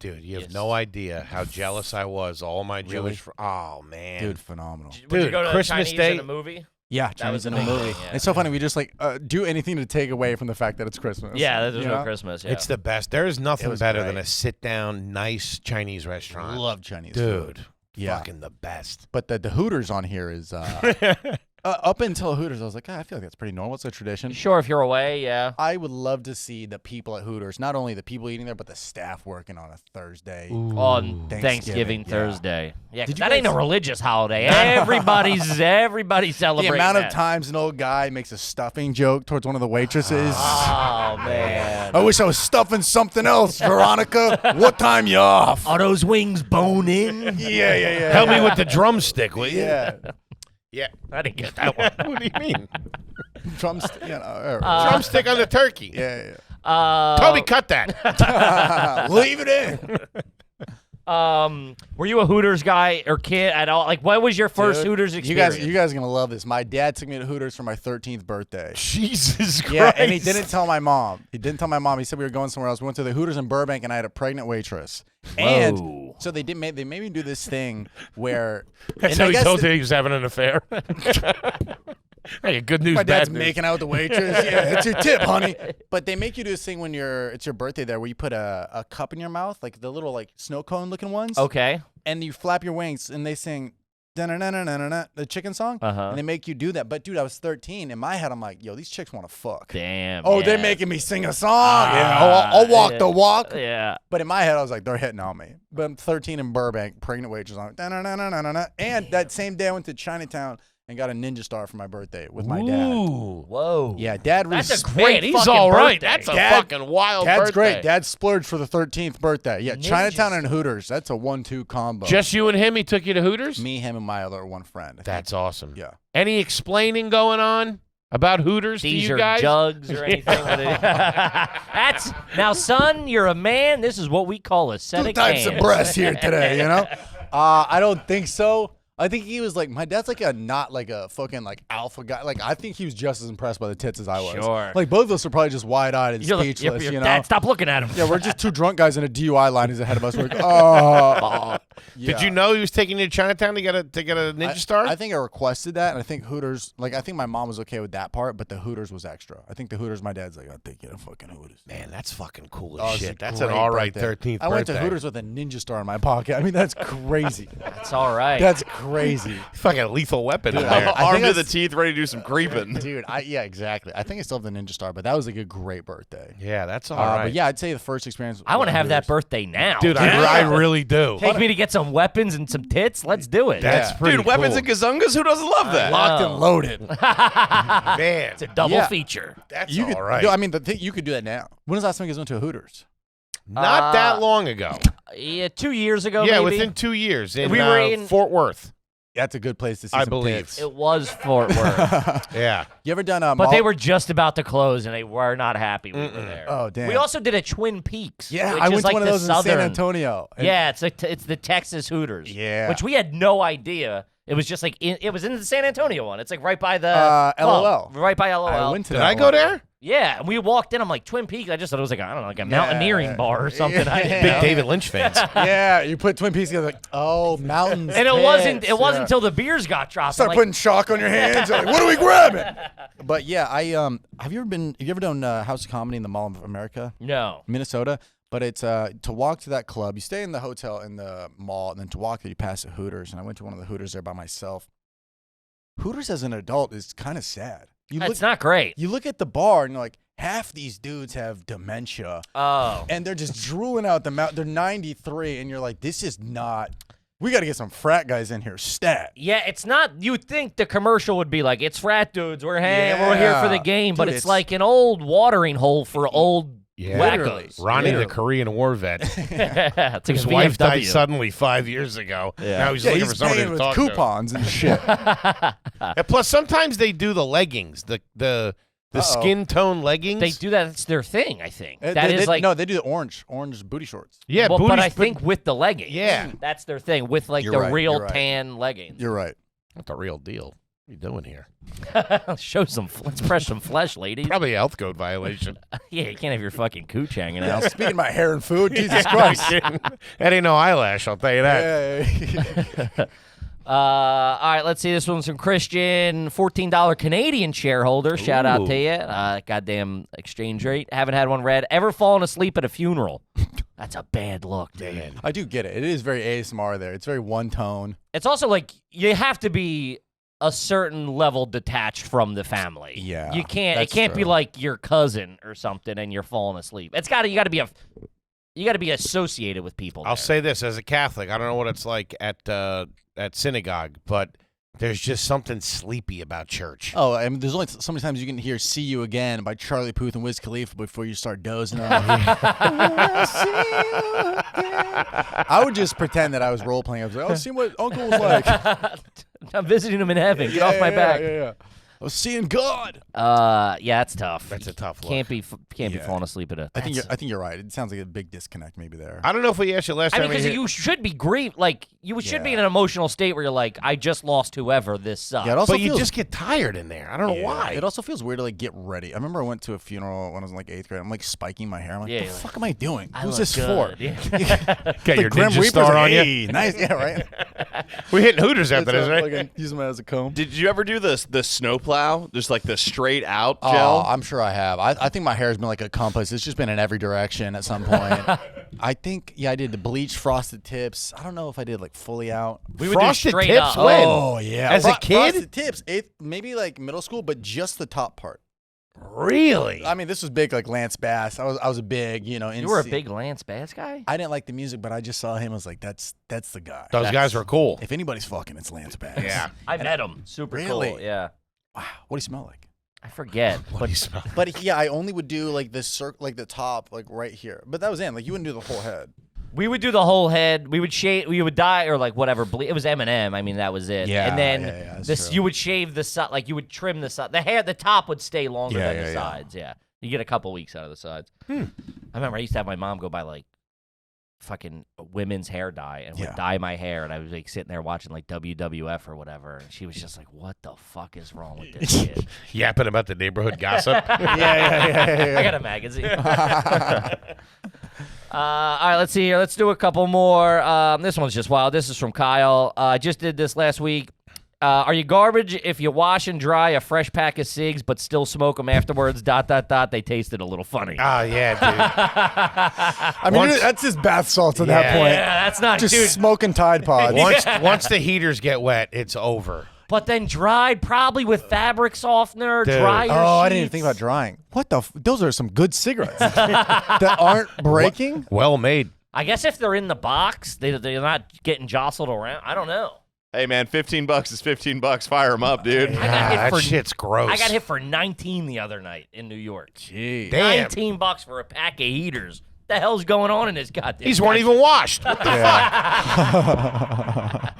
Dude, you have Yes. no idea how jealous I was. All my Jewish oh man. Dude, phenomenal. Would you Dude, go to Christmas Chinese Day- in a movie? Yeah, was Chinese the in a big movie. thing, yeah. It's so funny. We just like do anything to take away from the fact that it's Christmas. Yeah, there's you no know? Christmas. Yeah. It's the best. There is nothing was better great. than a sit down, nice Chinese restaurant. Love Chinese food. Dude. Yeah. Fucking the best. But the Hooters on here is up until Hooters, I was like, I feel like that's pretty normal. It's a tradition. Sure, if you're away, yeah. I would love to see the people at Hooters, not only the people eating there, but the staff working on a Thursday. On Thanksgiving, Thanksgiving yeah. Thursday. Yeah, 'cause Did you that ain't guys- a religious holiday. Everybody's The celebrating amount that. of times an old guy makes a stuffing joke towards one of the waitresses. Oh, man. I wish I was stuffing something else, Veronica. What time you off? Are those wings bone in? Yeah. Help me with the drumstick, will you? Yeah. Yeah. I didn't get that one. What do you mean? Drumstick. You know, all right. Drumstick on the turkey. Yeah. Toby, cut that. Leave it in. Were you a Hooters guy or kid at all? Like, what was your first Dude, Hooters You experience? guys are gonna love this. My dad took me to Hooters for my 13th birthday. Jesus Christ. Yeah, and he didn't tell my mom. He said we were going somewhere else. We went to the Hooters in Burbank, and I had a pregnant waitress. And Whoa. so they made me do this thing where That's and how I he guess told you he was having an affair. Hey, good news, my dad's bad news. making out with the waitress. Yeah, it's your tip, honey. But they make you do this thing when it's your birthday there, where you put a cup in your mouth, like the little like snow cone looking ones. Okay. And you flap your wings, and they sing the chicken song, Uh-huh. and they make you do that. But dude, I was 13. In my head, I'm like, yo, these chicks want to fuck. Damn. Oh, yeah. they're making me sing a song. Yeah, I'll walk yeah. the walk. Yeah. But in my head, I was like, they're hitting on me. But I'm 13 in Burbank, pregnant waitress on. And that same day, I went to Chinatown and got a Ninja Star for my birthday with my dad. Ooh. Whoa. Yeah, Dad. That's a Man, great he's fucking all right. birthday. That's a Dad- fucking wild Dad's birthday. great. Dad splurged for the 13th birthday. Yeah, Ninja Chinatown and Star. Hooters. That's a 1-2 combo. Just you and him? He took you to Hooters? me, him, and my other one friend. I think. That's awesome. Yeah. Any explaining going on about Hooters These to you are guys? jugs or anything. That's now, son. You're a man. This is what we call a set Two of types cans. of breasts here today, you know? I don't think so. I think he was like, my dad's like not like a fucking like alpha guy. Like, I think he was just as impressed by the tits as I was. Sure. Like, both of us are probably just wide-eyed and You're speechless, you're you know? Dad, stop looking at him. Yeah, we're just two drunk guys in a DUI line. He's ahead of us. We're like, oh. Did you know he was taking you to Chinatown to get a Ninja Star? I think I requested that, and I think Hooters, like, I think my mom was okay with that part, but the Hooters was extra. I think the Hooters, my dad's like, I'll take you to fucking Hooters. Man, that's fucking cool Oh, as it's a shit. That's an great all right birthday. 13th I went to birthday. Hooters with a Ninja Star in my pocket. I mean, that's crazy. That's all right. That's crazy. Fucking lethal weapon in Dude, there. I Armed think to I the teeth, ready to do some creeping. Dude, yeah, exactly. I think I still have the Ninja Star, but that was like a great birthday. Yeah, that's all right. But yeah, I'd say the first experience. I want to with have that Hooters. birthday now. Dude, I really do. Take me to get some weapons and some tits. Let's do it. That's Yeah. pretty Dude, weapons cool. and gazungas? Who doesn't love that? Locked Oh. and loaded. Man, It's a double Yeah. feature. that's You all could, right. yo, I mean, you could do that now. When was the last time you guys went to a Hooters? Not that long ago. Yeah, 2 years ago. Yeah, maybe. within 2 years in, We were in- Fort Worth. That's a good place to see I some believe. tits. It was Fort Worth, Yeah. You ever done a but they were just about to close, and they were not happy we were there. Oh, damn. We also did a Twin Peaks. Yeah, which I is went like to one of the those in southern, San Antonio. And Yeah, it's the Texas Hooters. Yeah. which we had no idea. It was just like it was in the San Antonio one. It's like right by the LOL. right by LOL. I went to Did that I go one. there? Yeah, and we walked in. I'm like, Twin Peaks. I just thought it was like, I don't know, like a mountaineering bar or something. I didn't Big know. David Lynch fans. Yeah, you put Twin Peaks together, like, oh, mountains. And it tits. wasn't Yeah. until the beers got dropped. Start I'm like, putting chalk on your hands. You're like, what are we grabbing? But yeah, have you ever done House of Comedy in the Mall of America, no. Minnesota? But it's to walk to that club. You stay in the hotel in the mall, and then to walk there, you pass a Hooters. And I went to one of the Hooters there by myself. Hooters as an adult is kind of sad. It's not great. You look at the bar, and you're like, half these dudes have dementia. Oh. And they're just drooling out the mouth. They're 93, and you're like, this is not. We got to get some frat guys in here. Stat. Yeah, it's not. You'd think the commercial would be like, it's frat dudes. We're here for the game. But Dude, it's like an old watering hole for old wackos. Ronnie, the Korean War vet. It's like His a wife died VFW. suddenly 5 years ago. Yeah. Now he's looking for somebody paying to with talk coupons and shit. to. And plus, sometimes they do the leggings, the skin tone leggings. They do that. That's their thing, I think. They do the orange booty shorts. Yeah, well, booties, but I think with the leggings. Yeah. That's their thing, with like You're the right, real you're right. tan leggings. You're right. not the real deal. What are you doing here? Show some. Let's press some flesh, ladies. Probably a health code violation. Yeah, you can't have your fucking cooch hanging out. Speaking of my hair and food, Jesus Christ. That ain't no eyelash, I'll tell you that. Yeah. All right, let's see. This one's from Christian, $14 Canadian shareholder. Shout out Ooh. to you. Goddamn exchange rate. Haven't had one read. Ever fallen asleep at a funeral? That's a bad look, dude. I do get it. It is very ASMR there. It's very one tone. It's also like you have to be a certain level detached from the family. Yeah, you can't. It that's can't be true. like your cousin or something, and you're falling asleep. You got to be associated with people. I'll there. say this as a Catholic. I don't know what it's like at synagogue, but there's just something sleepy about church. Oh, I mean, there's only so many times you can hear "See You Again" by Charlie Puth and Wiz Khalifa before you start dozing off. I would just pretend that I was role playing. I was like, "Oh, see what Uncle was like." I'm visiting him in heaven. Get off my back. Yeah. I was seeing God. Yeah, it's tough. That's a tough look. Can't be Yeah. falling asleep at a. I think you're right. It sounds like a big disconnect maybe there. I don't know if we asked you last I mean, time. because you should be grieved. Like you should be in an emotional state where you're like, I just lost whoever. This sucks. Yeah, it also but you feels- just get tired in there. I don't know why. It also feels weird to like get ready. I remember I went to a funeral when I was in like 8th grade. I'm like spiking my hair. I'm like, Yeah, the you're like, fuck am I doing? I Who's look this good. for? Yeah. Get your Grim ninja Reaper's star like, on hey, you. nice, yeah, right. We're hitting Hooters after this, right? Like, use them as a comb. Did you ever do the snowplow? Just like the straight out Oh, gel? I'm sure I have. I think my hair has been like a compass. It's just been in every direction at some point. I think, I did the bleach frosted tips. I don't know if I did like fully out. We would Frosted do straight tips? up. When? Oh, yeah. As a kid? Frosted tips, maybe like middle school, but just the top part. Really? I mean, this was big like Lance Bass. I was a big, You were a big Lance Bass guy. I didn't like the music, but I just saw him. I was like, that's the guy. Those guys were cool. If anybody's fucking, it's Lance Bass. Yeah. I met him. Super Really? cool. Yeah. Wow. What do you smell like? I forget. What But do you smell? But yeah, I only would do like the circle, like the top, like right here. But that was in. Like you wouldn't do the whole head. we would do the whole head. We would shave. We would dye or like whatever. It was M&M. I mean, that was it. Yeah, And then yeah, that's this, true. you would shave the side. Like you would trim the side. The hair, the top would stay longer Yeah, than the yeah. sides. Yeah. You get a couple weeks out of the sides. I remember I used to have my mom go buy like fucking women's hair dye and would Yeah. dye my hair, and I was like sitting there watching like WWF or whatever, and she was just like, "What the fuck is wrong with this kid?" Yapping about the neighborhood gossip. I got a magazine. All right, let's see here. Let's do a couple more. This one's just wild. This is from Kyle. I just did this last week. Are you garbage if you wash and dry a fresh pack of cigs but still smoke them afterwards? ... They tasted a little funny. Oh, yeah, I mean, that's just bath salts at that point. Yeah, that's not Just dude. smoking Tide Pods. dude. Once the heaters get wet, it's over. But then dried, probably with fabric softener, Dude. dryer Oh, I didn't even sheets. think about drying. What the? Those are some good cigarettes that aren't breaking. Well made. I guess if they're in the box, they're not getting jostled around. I don't know. Hey, man, $15 is $15. Fire them up, dude. I got hit that for shit's gross. I got hit for 19 the other night in New York. Gee. Damn. $19 for a pack of heaters. What the hell's going on in this goddamn? These weren't even washed. What the Yeah.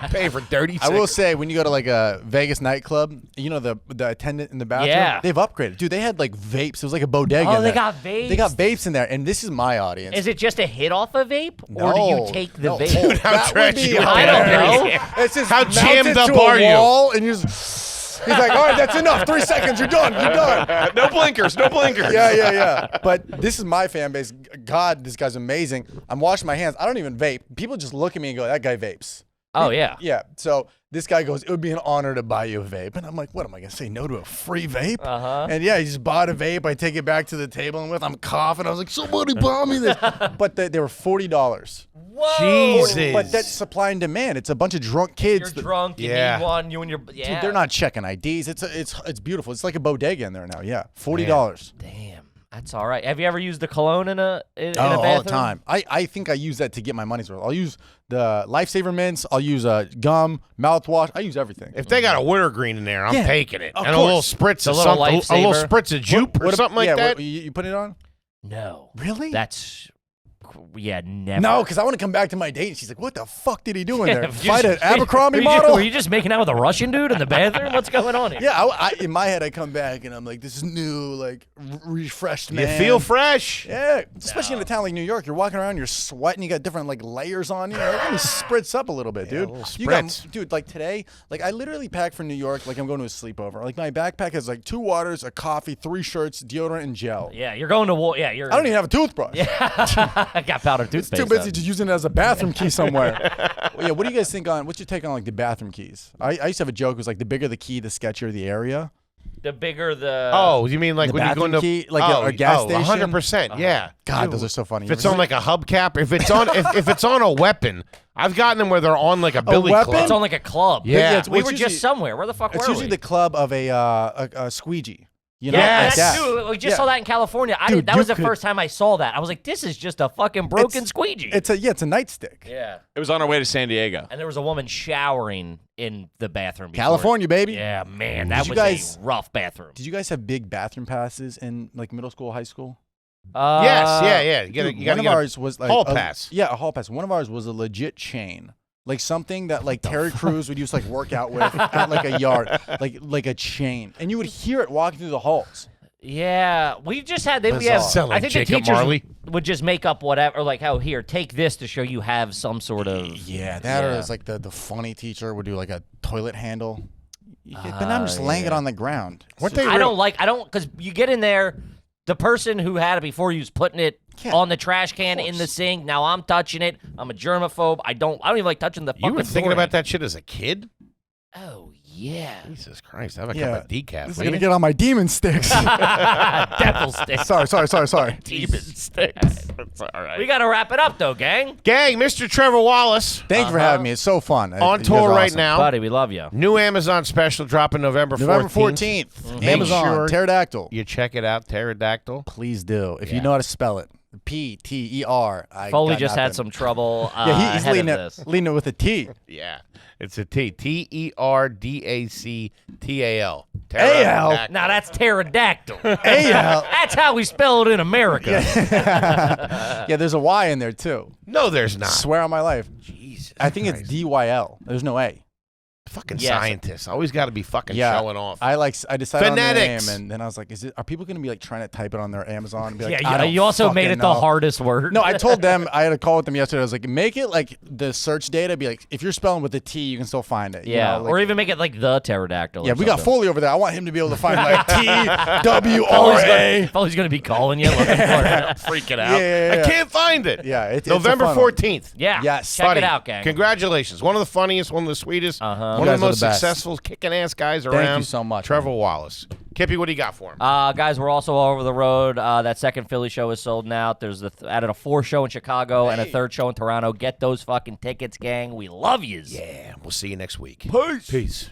fuck? Pay for dirty I will say, when you go to like a Vegas nightclub, you know the attendant in the bathroom. Yeah. They've upgraded, dude. They had like vapes. It was like a bodega. Oh, in they there. got vapes? They got vapes in there, and this is my audience. Is it just a hit off a vape, or do No. you take the No. vape? Dude, How that would trashy be would I that don't be? know. It's just How mounted jammed up to a are you? wall, and you're just, he's like, all right, that's enough. 3 seconds, you're done. You're done. No blinkers, no blinkers. Yeah. But this is my fan base. God, this guy's amazing. I'm washing my hands. I don't even vape. People just look at me and go, that guy vapes. Oh yeah. Yeah. So This guy goes, it would be an honor to buy you a vape. And I'm like, what am I going to say no to a free vape? Uh-huh. And yeah, he just bought a vape. I take it back to the table and I'm coughing. I was like, somebody buy me this. But they were $40. Whoa. Jesus. But that's supply and demand. It's a bunch of drunk kids. You're drunk. You Yeah. need one. You and your Dude, they're not checking IDs. It's beautiful. It's like a bodega in there now. Yeah, $40. Damn. That's all right. Have you ever used the cologne in a All bathroom? the time. I think I use that to get my money's worth. I'll use the Lifesaver mints. I'll use gum, mouthwash. I use everything. If they got a wintergreen in there, I'm Yeah, taking it. of And a little course. spritz The of little something, a little Lifesaver. spritz of jupe or something like that. You put it on? No. Really? That's never. No, because I want to come back to my date and she's like, what the fuck did he do in there? You Fight just- an Abercrombie were you just- model? Were you just making out with a Russian dude in the bathroom? What's going on here? Yeah, in my head I come back and I'm like, this is new, like refreshed You man. feel fresh. Yeah, especially in a town like New York, you're walking around, you're sweating, you got different like layers on you. Let me spritz up a little bit, dude. a little You got, spritz. dude, like today, like I literally packed for New York, like I'm going to a sleepover. Like my backpack has like 2 waters, a coffee, 3 shirts, deodorant, and gel. Yeah, you're going to war. Yeah, you're. I don't even have a toothbrush. I got powdered toothpaste. Too busy though. just using it as a bathroom key somewhere. Well, yeah, what do you guys think on? What's your take on like the bathroom keys? I used to have a joke. It was like the bigger the key, the sketchier the area. The bigger the. Oh, you mean like The when you go bathroom into key, like a gas station? 100%. Yeah. God, those are so funny. If it's on like a hubcap, if it's on if it's on a weapon, I've gotten them where they're on like a billy weapon? club. It's on like a club. Yeah. we it's were usually- just somewhere. Where the fuck It's were usually we? the club of a squeegee. You know, Yeah, like that's that. true. We just Yeah. saw that in California. Dude, That you was the could- first time I saw that. I was like, this is just a fucking broken squeegee. It's a nightstick. yeah. It was on our way to San Diego. And there was a woman showering in the bathroom. before. California, baby. Yeah, man, that you was guys- a rough bathroom. Did you guys have big bathroom passes in like middle school, high school? Yes, yeah. You gotta, Dude, you gotta one get of a ours was like hall pass. Yeah, a hall pass. One of ours was a legit chain. Like something that like Terry Crews would use to like work out with at like a yard. Like a chain. And you would hear it walking through the halls. Yeah, we just had. We Bizarre. have. Sound I like think Jacob the teachers Marley. would just make up whatever, like, "Oh, here, take this to show you have some sort of." Yeah, that or Yeah. it's like the funny teacher would do like a toilet handle. But now I'm just laying it on the ground. Weren't they I don't, because you get in there, the person who had it before you was putting it Yeah, on the trash can of in the course. sink. Now I'm touching it. I'm a germaphobe. I don't even like touching the fucking You were thinking door. about that shit as a kid? Oh yeah, Jesus Christ. Have a Yeah. cup of decaf. This is will gonna you? get on my demon sticks. devil stick. sorry. Demon sticks. That's all right. We got to wrap it up though, gang. Gang, Mr. Trevor Wallace Thank you for having me. It's so fun. on You guys tour are right awesome. now. Buddy, we love you. New Amazon special dropping November 14th. November 14th. Make Amazon. sure Pterodactyl. You check it out, Pterodactyl. Please do. If Yeah. you know how to spell it. P-T-E-R. I Foley got just had nothing. some trouble Yeah, he's ahead leading of it, this. leading it with a T. Yeah. It's a T. T-E-R-D-A-C-T-A-L. A-L. Now that's pterodactyl. A-L. That's how we spell it in America. Yeah, there's a Y in there too. No, there's not. Swear on my life. Jesus I think Christ. it's D-Y-L. There's no A. Fucking Yes. scientists. Always got to be fucking Yeah. showing off. I decided on the Phonetics. name, and then I was like, are people gonna be like trying to type it on their Amazon and be like, Yeah, I don't you also made fucking it the know. hardest word. No, I told them, I had a call with them yesterday. I was like, make it like the search data be like, if you're spelling with a T, you can still find it. you Yeah, know, like- or even make it like the pterodactyl. yeah, or we got something. Foley over there. I want him to be able to find like T-W-R-A. Foley's gonna be calling you. Looking for it. Freaking out. Yeah. I can't find it. Yeah, it's November a fun one. 14th. Yeah, Yes. check Buddy, it out, gang. Congratulations. One of the funniest, one of the sweetest, Uh-huh. one You of guys the are most the best. successful kicking-ass guys Thank around. you so much, Trevor man. Wallace. Kippy, what do you got for him? Guys, we're also all over the road. That second Philly show is sold out. There's added a 4th show in Chicago and a 3rd show in Toronto. Get those fucking tickets, gang. We love yous. Yeah, we'll see you next week. Peace. Peace.